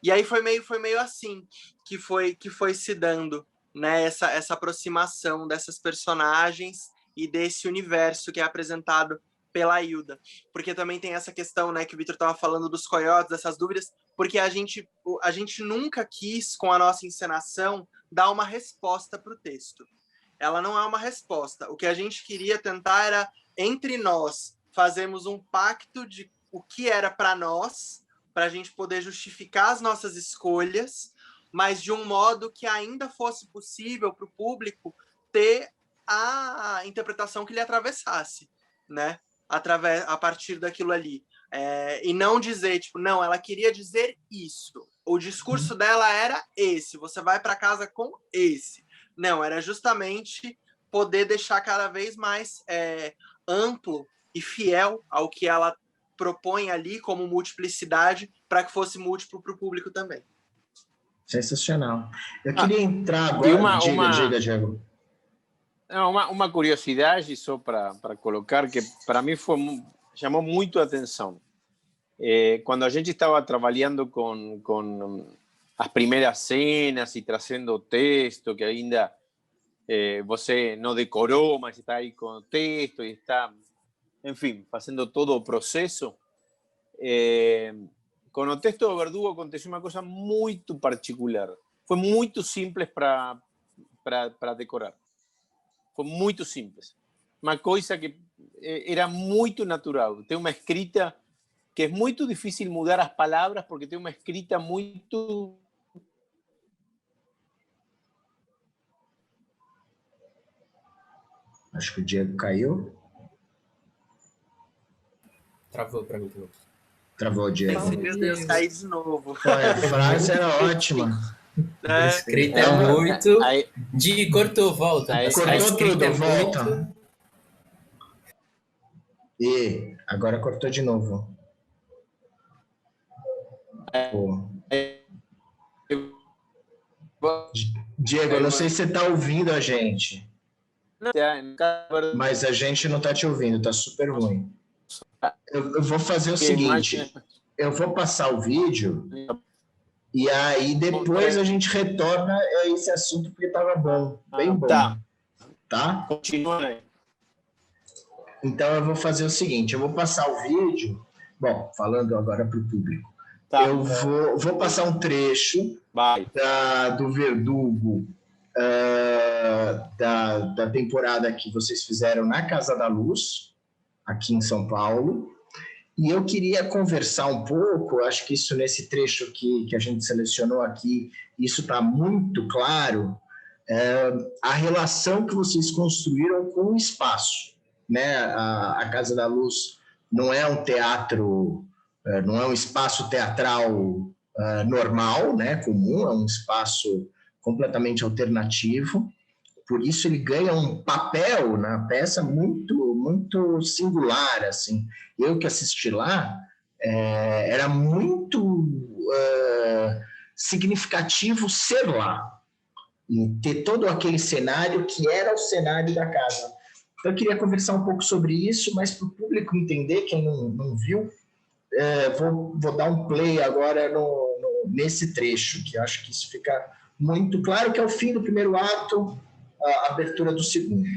aí foi meio assim que foi se dando, né, essa aproximação dessas personagens e desse universo que é apresentado pela Hilda. Porque também tem essa questão, né, que o Vitor estava falando dos coiotes, dessas dúvidas, porque a gente nunca quis, com a nossa encenação, dar uma resposta para o texto. Ela não é uma resposta. O que a gente queria tentar era, entre nós, fazermos um pacto de o que era para nós, para a gente poder justificar as nossas escolhas, mas de um modo que ainda fosse possível para o público ter a interpretação que lhe atravessasse, né? A partir daquilo ali. E não dizer, tipo, não, ela queria dizer isso. O discurso dela era esse, você vai para casa com esse. Não, era justamente poder deixar cada vez mais amplo e fiel ao que ela propõe ali como multiplicidade, para que fosse múltiplo para o público também. Sensacional. Eu queria entrar agora... Diga, Diego. Uma curiosidade só para colocar, que para mim chamou muito a atenção. Quando a gente estava trabalhando com as primeiras cenas e trazendo o texto, que ainda você não decorou, mas está aí com o texto e está enfim, fazendo todo o processo. Com o texto do Verdugo aconteceu uma coisa muito particular. Foi muito simples para decorar. Foi muito simples. Uma coisa que era muito natural. Tem uma escrita que é muito difícil mudar as palavras, porque tem uma escrita muito... Acho que o Diego caiu. Travou para mim de novo. Travou o Diego. Meu Deus, caí de novo. Pô, a frase era ótima. A escrita é muito... De cortou, volta. Cortou tudo, volta. E agora cortou de novo. Pô. Diego, eu não sei se você está ouvindo a gente. Mas a gente não está te ouvindo, está super ruim. Eu vou fazer o seguinte, eu vou passar o vídeo e aí depois a gente retorna a esse assunto porque estava bom, bem bom. Tá? Continua aí. Então eu vou fazer o seguinte, eu vou passar o vídeo, bom, falando agora para o público, eu vou passar um trecho do Verdugo, da temporada que vocês fizeram na Casa da Luz, aqui em São Paulo, e eu queria conversar um pouco, acho que isso nesse trecho que a gente selecionou aqui, isso está muito claro, a relação que vocês construíram com o espaço, né? A Casa da Luz não é um teatro, não é um espaço teatral normal, né? Comum, é um espaço completamente alternativo, por isso ele ganha um papel na peça muito, muito singular, assim. Eu que assisti lá, era muito significativo ser lá, e ter todo aquele cenário que era o cenário da casa. Então, eu queria conversar um pouco sobre isso, mas para o público entender, quem não viu, vou dar um play agora nesse trecho, que eu acho que isso fica muito claro, que é o fim do primeiro ato, a abertura do segundo.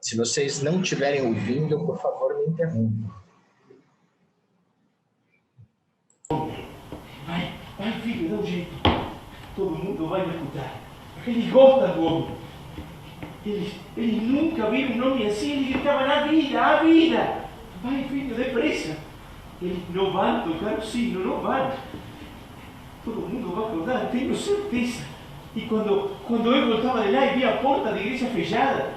Se vocês não estiverem ouvindo, por favor, me interrompam. Vai, filho, dá um jeito. Todo mundo vai me escutar. Eles gostam do homem. Eles nunca viram um nome assim, ele gritava na vida, a vida. Vai, filho, depressa. Eles não vão tocar o sino, não vão. Todo mundo vai acordar, tenho certeza. E quando eu voltava de lá e vi a porta da igreja fechada,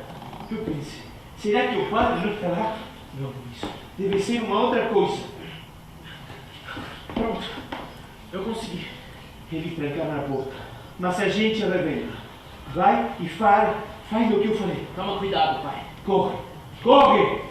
eu pensei, será que o padre não está lá? Não, isso deve ser uma outra coisa. Pronto, eu consegui. Ele trancar na porta. Mas a gente revela. Vai e faz o que eu falei. Toma cuidado, pai. Corre, corre!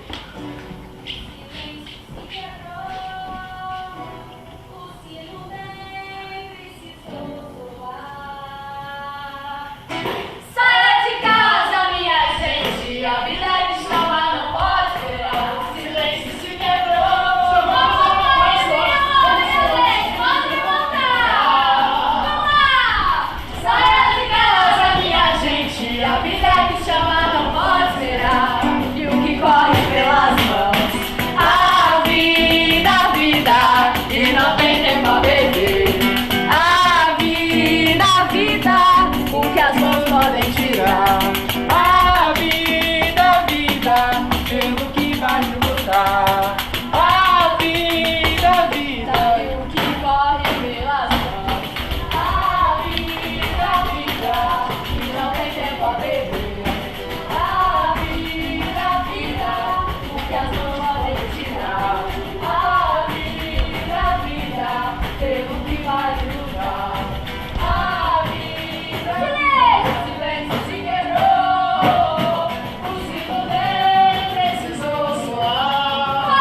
Silêncio, se quebrou, o silêncio precisou soar.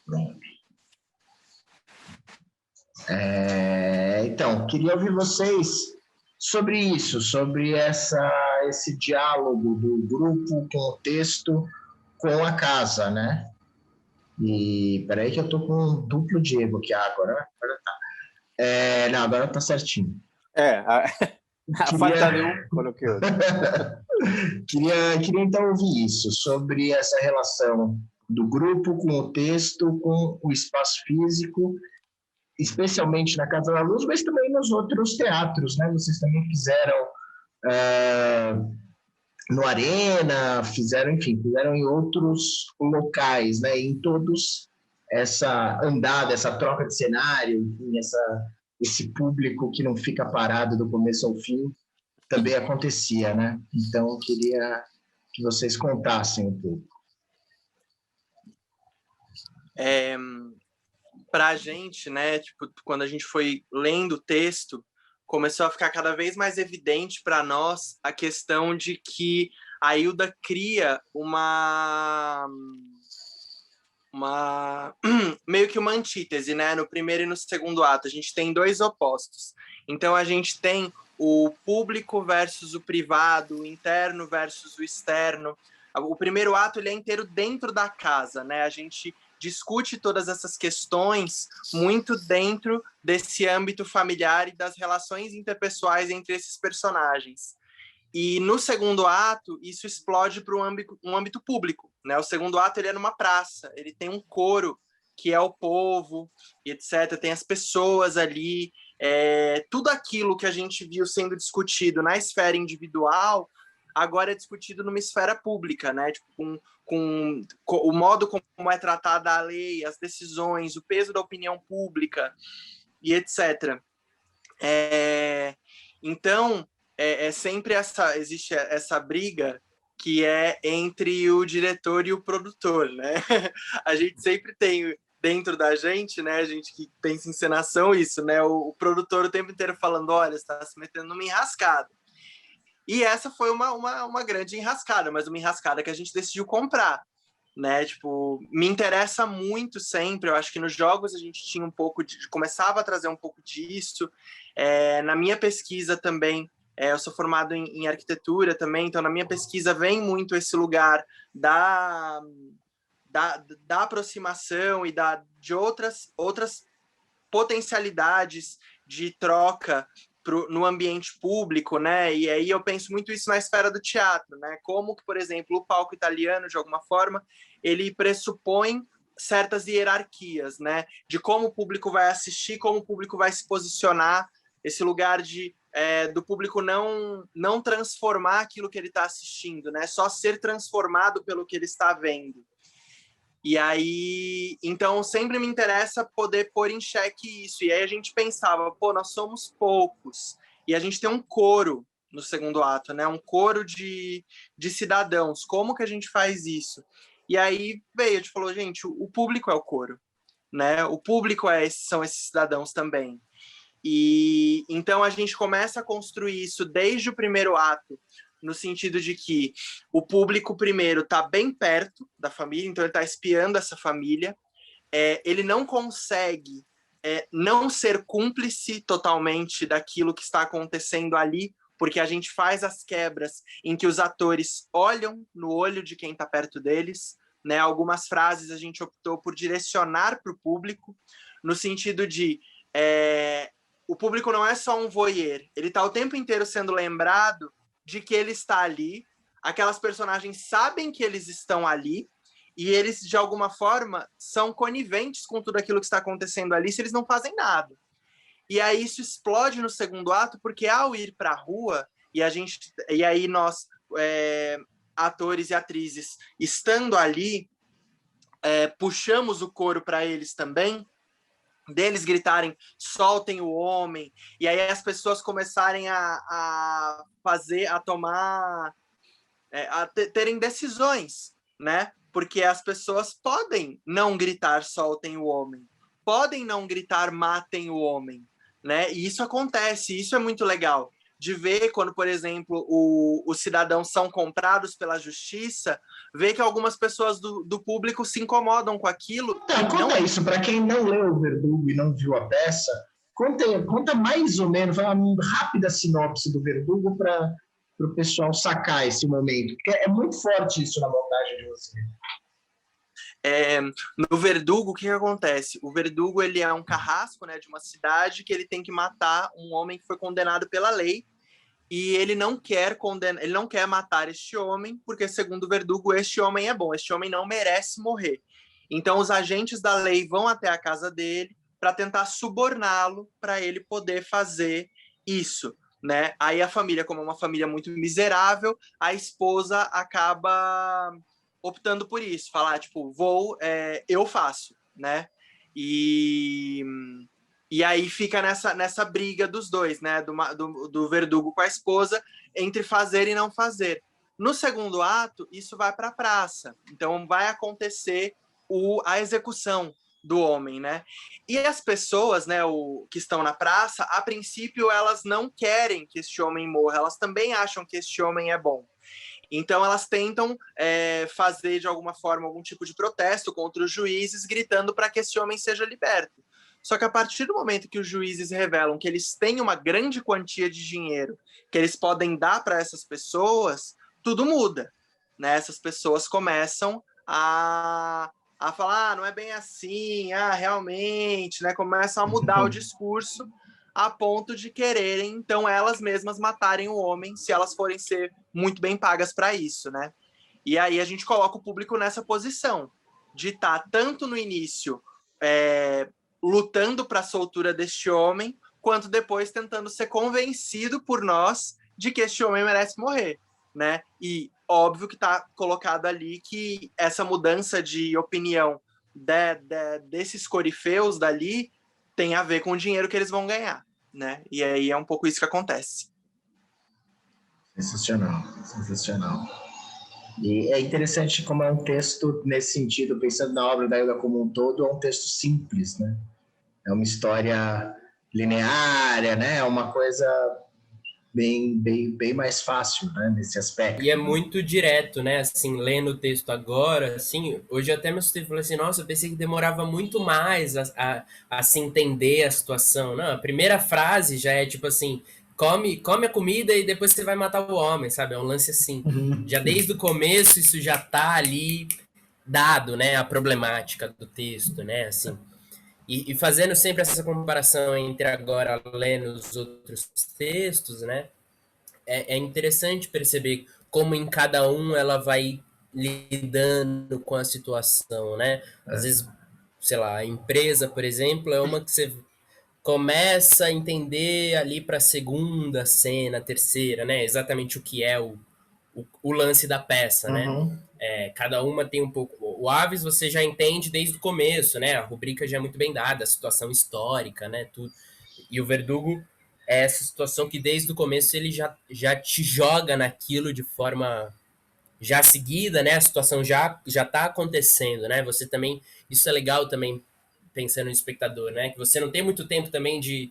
Pronto. Então, queria ouvir vocês sobre isso, sobre esse diálogo do grupo com o texto, com a casa, né? E peraí que eu tô com um duplo Diego aqui agora tá. Não, agora tá certinho. A falta de coloquei outro. Queria então ouvir isso, sobre essa relação do grupo com o texto, com o espaço físico, especialmente na Casa da Luz, mas também nos outros teatros, né? Vocês também fizeram no Arena, fizeram em outros locais, né? Em todos essa andada, essa troca de cenário, enfim, esse público que não fica parado do começo ao fim, também acontecia, né? Então, eu queria que vocês contassem um pouco. Para a gente, né? Tipo, quando a gente foi lendo o texto, começou a ficar cada vez mais evidente para nós a questão de que a Hilda cria meio que uma antítese, né? No primeiro e no segundo ato, a gente tem dois opostos. Então, a gente tem o público versus o privado, o interno versus o externo. O primeiro ato ele é inteiro dentro da casa, né? A gente discute todas essas questões muito dentro desse âmbito familiar e das relações interpessoais entre esses personagens. E no segundo ato, isso explode para um âmbito público, né? O segundo ato ele é numa praça, ele tem um coro, que é o povo, etc. Tem as pessoas ali, tudo aquilo que a gente viu sendo discutido na esfera individual, agora é discutido numa esfera pública, né? Tipo, com o modo como é tratada a lei, as decisões, o peso da opinião pública e etc. Então, sempre existe essa briga que é entre o diretor e o produtor, né? A gente sempre tem dentro da gente, né? A gente que pensa em encenação, isso, né? O produtor o tempo inteiro falando, olha, você está se metendo numa enrascada. E essa foi uma grande enrascada, mas uma enrascada que a gente decidiu comprar, né? Tipo, me interessa muito sempre, eu acho que nos jogos a gente tinha um pouco começava a trazer um pouco disso. Na minha pesquisa também, eu sou formado em arquitetura também, então na minha pesquisa vem muito esse lugar da aproximação e de outras potencialidades de troca no ambiente público, né? E aí eu penso muito isso na esfera do teatro, né? Como que, por exemplo, o palco italiano, de alguma forma, ele pressupõe certas hierarquias, né? De como o público vai assistir, como o público vai se posicionar, esse lugar do público não transformar aquilo que ele está assistindo, né? Só ser transformado pelo que ele está vendo. E aí, então, sempre me interessa poder pôr em xeque isso. E aí a gente pensava, nós somos poucos. E a gente tem um coro no segundo ato, né? Um coro de cidadãos. Como que a gente faz isso? E aí a gente falou, gente, o público é o coro, né? O público são esses cidadãos também. E então a gente começa a construir isso desde o primeiro ato, no sentido de que o público, primeiro, está bem perto da família, então ele está espiando essa família, ele não consegue não ser cúmplice totalmente daquilo que está acontecendo ali, porque a gente faz as quebras em que os atores olham no olho de quem está perto deles, né? Algumas frases a gente optou por direcionar para o público, no sentido de o público não é só um voyeur, ele está o tempo inteiro sendo lembrado de que ele está ali, aquelas personagens sabem que eles estão ali, e eles, de alguma forma, são coniventes com tudo aquilo que está acontecendo ali, se eles não fazem nada. E aí isso explode no segundo ato, porque ao ir para a rua, e aí nós, atores e atrizes, estando ali, puxamos o coro para eles também, deles gritarem, soltem o homem, e aí as pessoas começarem a tomar, terem decisões, né? Porque as pessoas podem não gritar, soltem o homem, podem não gritar, matem o homem, né? E isso acontece, isso é muito legal, de ver quando, por exemplo, os cidadãos são comprados pela justiça, ver que algumas pessoas do público se incomodam com aquilo. Então, conta isso, para quem não leu o Verdugo e não viu a peça, conta mais ou menos, uma rápida sinopse do Verdugo para o pessoal sacar esse momento, porque é muito forte isso na montagem de você. No Verdugo, o que acontece? O Verdugo, ele é um carrasco, né, de uma cidade que ele tem que matar um homem que foi condenado pela lei, e ele não quer matar este homem, porque, segundo o Verdugo, este homem é bom, este homem não merece morrer. Então, os agentes da lei vão até a casa dele para tentar suborná-lo para ele poder fazer isso, né? Aí a família, como é uma família muito miserável, a esposa acaba optando por isso, falar, tipo, eu faço, né? E aí fica nessa briga dos dois, né? Do Verdugo com a esposa, entre fazer e não fazer. No segundo ato, isso vai para a praça. Então, vai acontecer a execução do homem, né? E as pessoas, né, que estão na praça, a princípio, elas não querem que este homem morra. Elas também acham que este homem é bom. Então, elas tentam fazer, de alguma forma, algum tipo de protesto contra os juízes, gritando para que esse homem seja liberto. Só que a partir do momento que os juízes revelam que eles têm uma grande quantia de dinheiro que eles podem dar para essas pessoas, tudo muda, né? Essas pessoas começam a falar, não é bem assim, realmente, né? Começam a mudar o discurso a ponto de quererem, então, elas mesmas matarem o homem, se elas forem ser muito bem pagas para isso, né? E aí a gente coloca o público nessa posição, de estar tanto no início lutando para a soltura deste homem, quanto depois tentando ser convencido por nós de que este homem merece morrer, né? E óbvio que está colocado ali que essa mudança de opinião desses corifeus dali tem a ver com o dinheiro que eles vão ganhar, né? E aí é um pouco isso que acontece. Sensacional, sensacional. E é interessante como é um texto, nesse sentido, pensando na obra da Hilda como um todo, é um texto simples, né? É uma história linear, né? É uma coisa bem mais fácil, né? Nesse aspecto. E é muito direto, né? Assim, lendo o texto agora, assim, hoje até me assustei e falei assim, nossa, eu pensei que demorava muito mais a se entender a situação. Não, a primeira frase já é tipo assim, come a comida e depois você vai matar o homem, sabe? É um lance assim. Já desde o começo isso já tá ali dado, né? A problemática do texto, né? Assim. E fazendo sempre essa comparação entre agora lendo os outros textos, né? É interessante perceber como em cada um ela vai lidando com a situação, né? Às vezes, sei lá, a empresa, por exemplo, é uma que você começa a entender ali para a segunda cena, terceira, né? Exatamente o que é o lance da peça, né? Cada uma tem um pouco... O Aves você já entende desde o começo, né? A rubrica já é muito bem dada, a situação histórica, né? Tudo. E o Verdugo é essa situação que desde o começo ele já te joga naquilo de forma já seguida, né? A situação já tá acontecendo, né? Você também... Isso é legal também, pensando no espectador, né? Que você não tem muito tempo também de...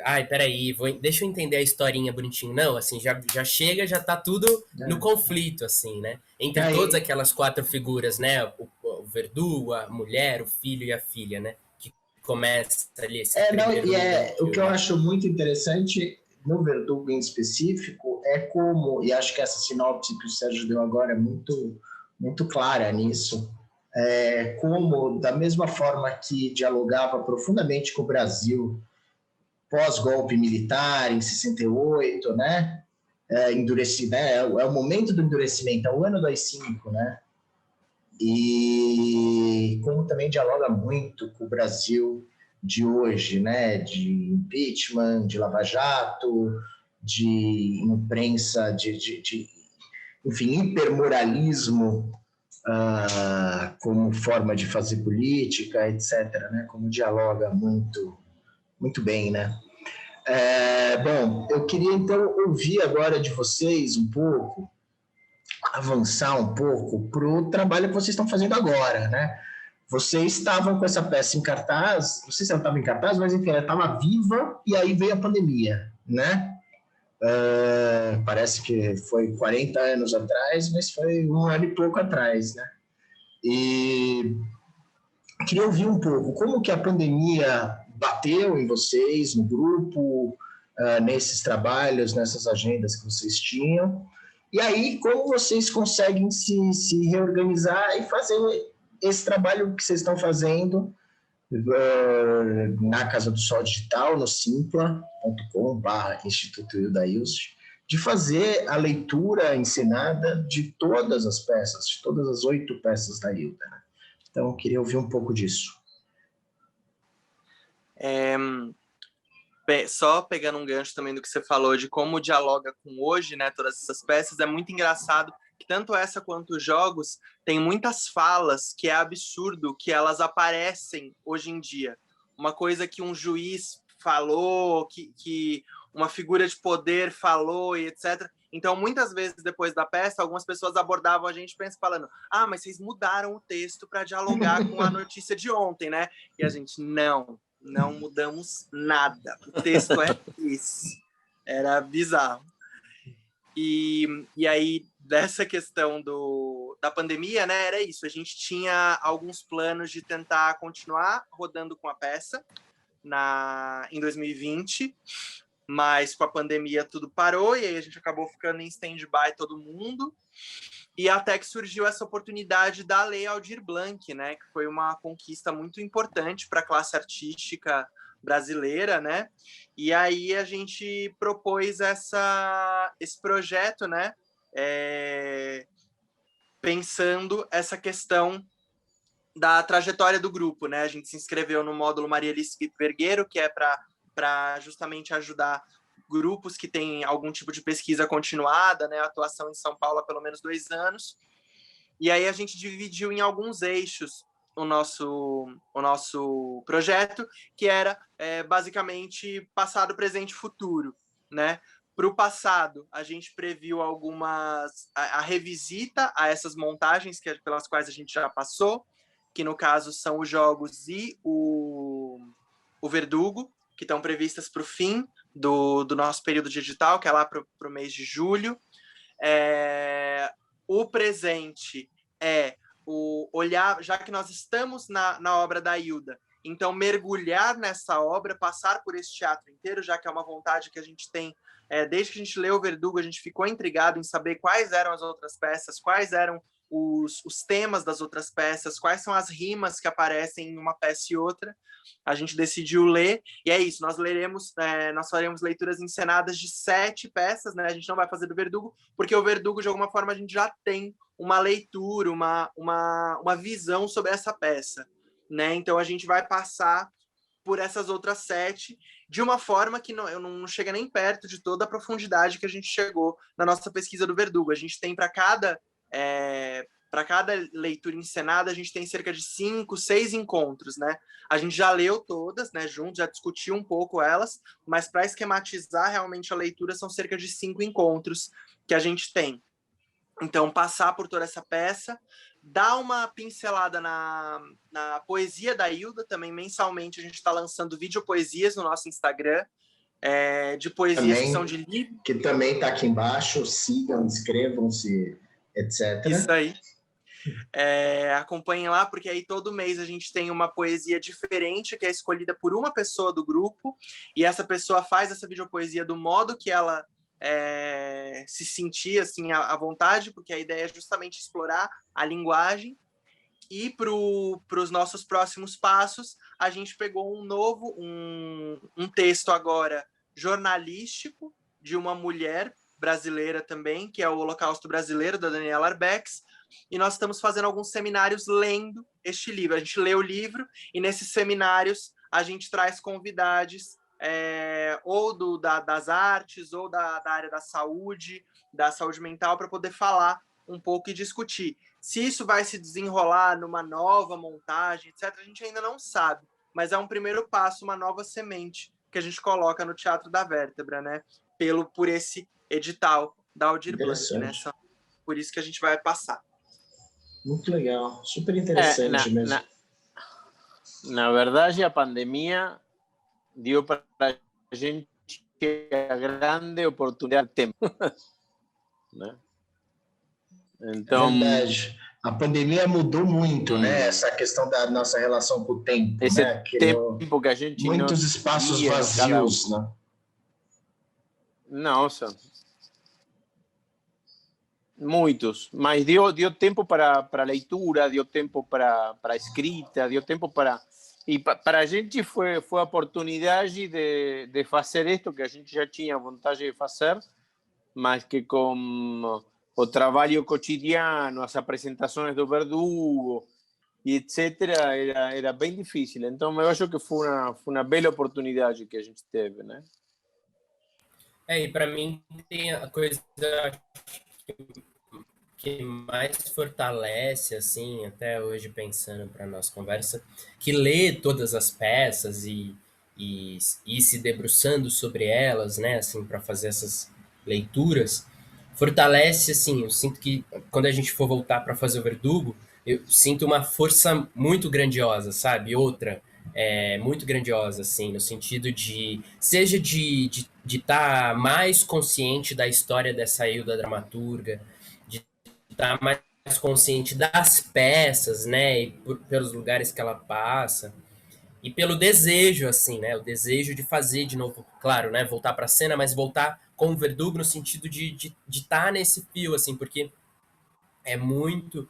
Ai, peraí, deixa eu entender a historinha bonitinho. Não, assim, já chega, já tá tudo no conflito, assim, né? Entre todas aquelas 4 figuras, né? O Verdugo, a mulher, o filho e a filha, né? Que começa ali esse o que eu acho muito interessante no Verdugo em específico é como, e acho que essa sinopse que o Sérgio deu agora é muito, muito clara nisso, como, da mesma forma que dialogava profundamente com o Brasil pós-golpe militar, em 68, né? É o momento do endurecimento, é o ano do AI-5, né? E como também dialoga muito com o Brasil de hoje, né? De impeachment, de Lava Jato, de imprensa, enfim, hipermoralismo como forma de fazer política, etc., né? Como dialoga muito, muito bem, né? Bom, eu queria então ouvir agora de vocês um pouco, avançar um pouco para o trabalho que vocês estão fazendo agora, né? Vocês estavam com essa peça em cartaz, não sei se ela estava em cartaz, mas enfim, ela estava viva e aí veio a pandemia, né? Parece que foi 40 anos atrás, mas foi um ano e pouco atrás, né? E queria ouvir um pouco como que a pandemia bateu em vocês, no grupo, nesses trabalhos, nessas agendas que vocês tinham. E aí, como vocês conseguem se reorganizar e fazer esse trabalho que vocês estão fazendo na Casa do Sol Digital, no simpla.com/Instituto Ildailst, de fazer a leitura ensinada de todas as peças, de todas as 8 peças da Hilda. Então, eu queria ouvir um pouco disso. Só pegando um gancho também do que você falou, de como dialoga com hoje, né, todas essas peças, é muito engraçado que tanto essa quanto os jogos tem muitas falas que é absurdo que elas aparecem hoje em dia. Uma coisa que um juiz falou, que uma figura de poder falou e etc. Então, muitas vezes, depois da peça, algumas pessoas abordavam a gente falando: mas vocês mudaram o texto para dialogar com a notícia de ontem, né? E a gente, não mudamos nada. O texto é esse. Era bizarro. E aí, dessa questão da pandemia, né, era isso. A gente tinha alguns planos de tentar continuar rodando com a peça em 2020, mas com a pandemia tudo parou e aí a gente acabou ficando em stand-by todo mundo. E até que surgiu essa oportunidade da Lei Aldir Blanc, né, que foi uma conquista muito importante para a classe artística brasileira, né? E aí a gente propôs esse projeto, né, pensando essa questão da trajetória do grupo, né? A gente se inscreveu no módulo Maria Alice Vergueiro, que é para justamente ajudar grupos que têm algum tipo de pesquisa continuada, né, atuação em São Paulo há pelo menos 2 anos. E aí a gente dividiu em alguns eixos o nosso projeto, que era basicamente passado, presente e futuro, né? Para o passado, a gente previu a revisita a essas montagens pelas quais a gente já passou, que no caso são os jogos e o Verdugo, que estão previstas para o fim do nosso período digital, que é lá para o mês de julho. O presente é olhar, já que nós estamos na obra da Hilda, então mergulhar nessa obra, passar por esse teatro inteiro, já que é uma vontade que a gente tem, desde que a gente leu o Verdugo, a gente ficou intrigado em saber quais eram as outras peças, quais eram os temas das outras peças, quais são as rimas que aparecem em uma peça e outra. A gente decidiu ler, e é isso, nós faremos leituras encenadas de 7 peças, né? A gente não vai fazer do Verdugo, porque o Verdugo, de alguma forma, a gente já tem uma leitura, uma visão sobre essa peça, né? Então, a gente vai passar por essas outras 7, de uma forma que não chega nem perto de toda a profundidade que a gente chegou na nossa pesquisa do Verdugo. A gente tem para cada leitura encenada, a gente tem cerca de 5, 6 encontros, né? A gente já leu todas, né, juntos, já discutiu um pouco elas, mas para esquematizar realmente a leitura são cerca de 5 encontros que a gente tem. Então, passar por toda essa peça, dar uma pincelada na poesia da Hilda, também mensalmente a gente está lançando videopoesias no nosso Instagram, de poesias também, que são de livro. Que também está aqui embaixo, sigam, inscrevam-se, etc. Isso aí. Acompanhem lá, porque aí todo mês a gente tem uma poesia diferente que é escolhida por uma pessoa do grupo, e essa pessoa faz essa videopoesia do modo que ela se sentir assim, à vontade, porque a ideia é justamente explorar a linguagem. E para os nossos próximos passos, a gente pegou um texto agora jornalístico de uma mulher brasileira também, que é o Holocausto Brasileiro, da Daniela Arbex, e nós estamos fazendo alguns seminários lendo este livro. A gente lê o livro e nesses seminários a gente traz convidados ou das artes ou da área da saúde mental, para poder falar um pouco e discutir. Se isso vai se desenrolar numa nova montagem, etc., a gente ainda não sabe, mas é um primeiro passo, uma nova semente que a gente coloca no Teatro da Vértebra, né? Por esse edital da Aldir Blanc, né? Por isso que a gente vai passar. Muito legal, super interessante mesmo. Na verdade, a pandemia deu para a gente a grande oportunidade que temos. Né? Então, verdade. A pandemia mudou muito, né? Essa questão da nossa relação com o tempo, esse né? Criou tempo que a gente muitos não espaços via, vazios, né? Nossa, muitos, mas deu tempo para leitura, deu tempo para escrita, deu tempo para... E para a gente foi a oportunidade de fazer isto que a gente já tinha vontade de fazer, mas que com o trabalho cotidiano, as apresentações do Verdugo e etc., era bem difícil. Então, eu acho que foi uma bela oportunidade que a gente teve, né? E para mim tem a coisa que mais fortalece, assim, até hoje pensando para nossa conversa, que ler todas as peças e ir se debruçando sobre elas, né, assim, para fazer essas leituras, fortalece, assim, eu sinto que quando a gente for voltar para fazer o Verdugo, eu sinto uma força muito grandiosa, sabe? Outra, muito grandiosa, assim, no sentido de, seja de estar mais consciente da história dessa Hilda dramaturga, de estar mais consciente das peças, né, e pelos lugares que ela passa, e pelo desejo, assim, né, o desejo de fazer de novo, claro, né, voltar para a cena, mas voltar com o Verdugo no sentido de estar nesse fio, assim, porque é muito...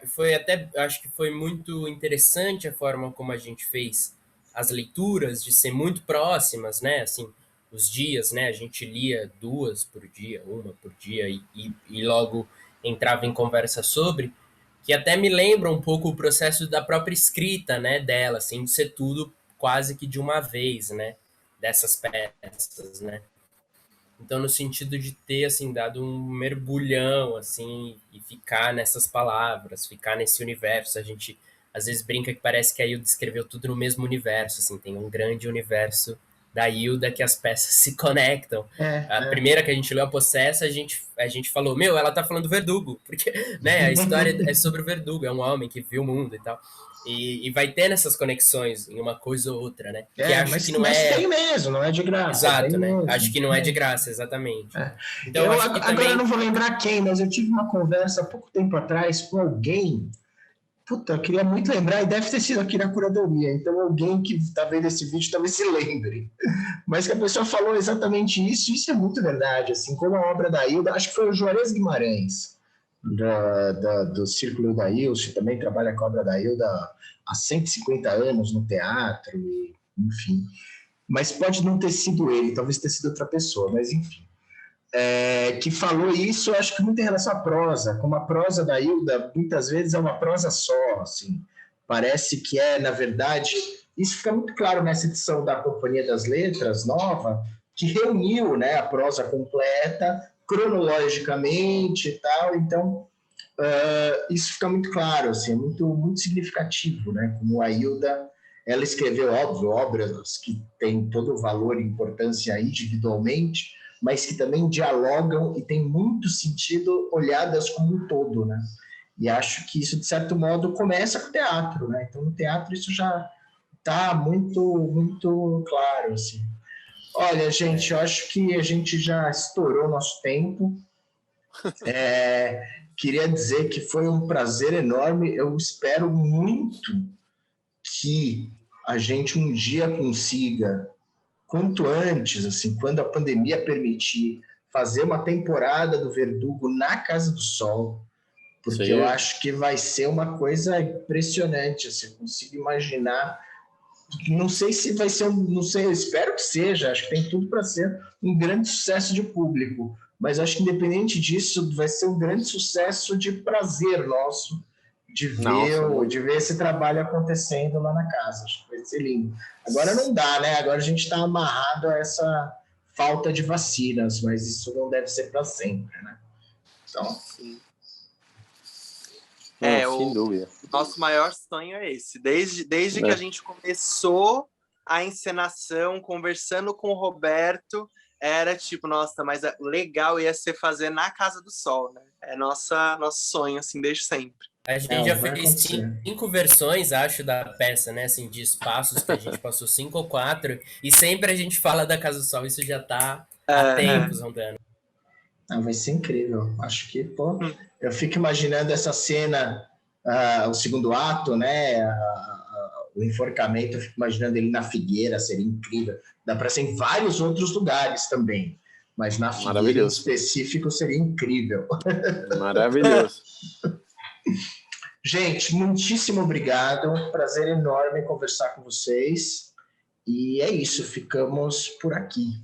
Foi até, acho que foi muito interessante a forma como a gente fez as leituras, de ser muito próximas, né, assim, os dias, né, a gente lia 2 por dia, 1 por dia, e logo entrava em conversa sobre, que até me lembra um pouco o processo da própria escrita, né, dela, assim, de ser tudo quase que de uma vez, né, dessas peças, né. Então, no sentido de ter, assim, dado um mergulhão, assim, e ficar nessas palavras, ficar nesse universo. A gente, às vezes, brinca que parece que a Hilda escreveu tudo no mesmo universo, assim, tem um grande universo da Hilda que as peças se conectam. A primeira que a gente leu, a Possessa, a gente falou, meu, ela tá falando do Verdugo, porque, né, a história é sobre o Verdugo, é um homem que viu o mundo e tal. E vai ter nessas conexões em uma coisa ou outra, né? Que acho que não mas é... tem mesmo, não é de graça. Exato, tem né? mesmo. Acho que não é de graça, exatamente. Então, Eu acho que agora também... não vou lembrar quem, mas eu tive uma conversa há pouco tempo atrás com alguém. Puta, eu queria muito lembrar, e deve ter sido aqui na curadoria. Então, alguém que está vendo esse vídeo talvez se lembre. Mas que a pessoa falou exatamente isso, isso é muito verdade. Assim, como a obra da Hilda, acho que foi o Juarez Guimarães, do Círculo da Ilse, também trabalha com a obra da Hilda há 150 anos no teatro, enfim. Mas pode não ter sido ele, talvez tenha sido outra pessoa, mas enfim. Que falou isso, eu acho que muito em relação à prosa, como a prosa da Hilda muitas vezes é uma prosa só, assim, parece que na verdade, isso fica muito claro nessa edição da Companhia das Letras, nova, que reuniu, né, a prosa completa, cronologicamente e tal, então isso fica muito claro, assim, é muito significativo, né, como a Hilda, ela escreveu, óbvio, obras que têm todo o valor e importância individualmente, mas que também dialogam e têm muito sentido olhadas como um todo, né? E acho que isso, de certo modo, começa com o teatro, né? Então, no teatro isso já está muito claro, assim. Olha, gente, eu acho que a gente já estourou nosso tempo. Queria dizer que foi um prazer enorme. Eu espero muito que a gente um dia consiga, quanto antes, assim, quando a pandemia permitir, fazer uma temporada do Verdugo na Casa do Sol, porque eu acho que vai ser uma coisa impressionante, assim, eu consigo imaginar, não sei se vai ser, não sei, eu espero que seja, acho que tem tudo para ser um grande sucesso de público, mas acho que independente disso, vai ser um grande sucesso de prazer nosso, de ver esse trabalho acontecendo lá na casa. Acho que vai ser lindo. Agora não dá, né? Agora a gente está amarrado a essa falta de vacinas, mas isso não deve ser para sempre, né? Então... Sim. Sem dúvida. Nosso maior sonho é esse. Desde que a gente começou a encenação, conversando com o Roberto, era tipo, nossa, mas legal ia ser fazer na Casa do Sol, né? É nosso sonho, assim, desde sempre. A gente já vai fez acontecer. 5 versões, acho, da peça, né? Assim, de espaços que a gente passou 5 ou 4, e sempre a gente fala da Casa do Sol, isso já tá há tempos rondando. Vai ser incrível. Acho que, pô, eu fico imaginando essa cena, o segundo ato, né? O enforcamento, eu fico imaginando ele na Figueira, seria incrível. Dá para ser em vários outros lugares também, mas na Figueira em específico seria incrível. Maravilhoso. Gente, muitíssimo obrigado. Prazer enorme conversar com vocês. E é isso, ficamos por aqui.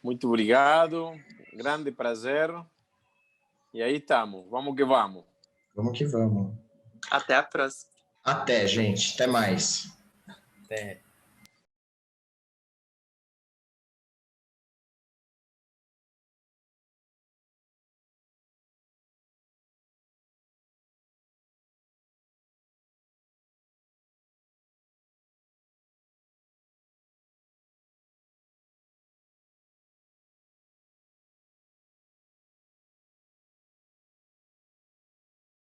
Muito obrigado. Grande prazer. E aí estamos. Vamos que vamos. Vamos que vamos. Até a próxima. Até, gente. Até mais. Até.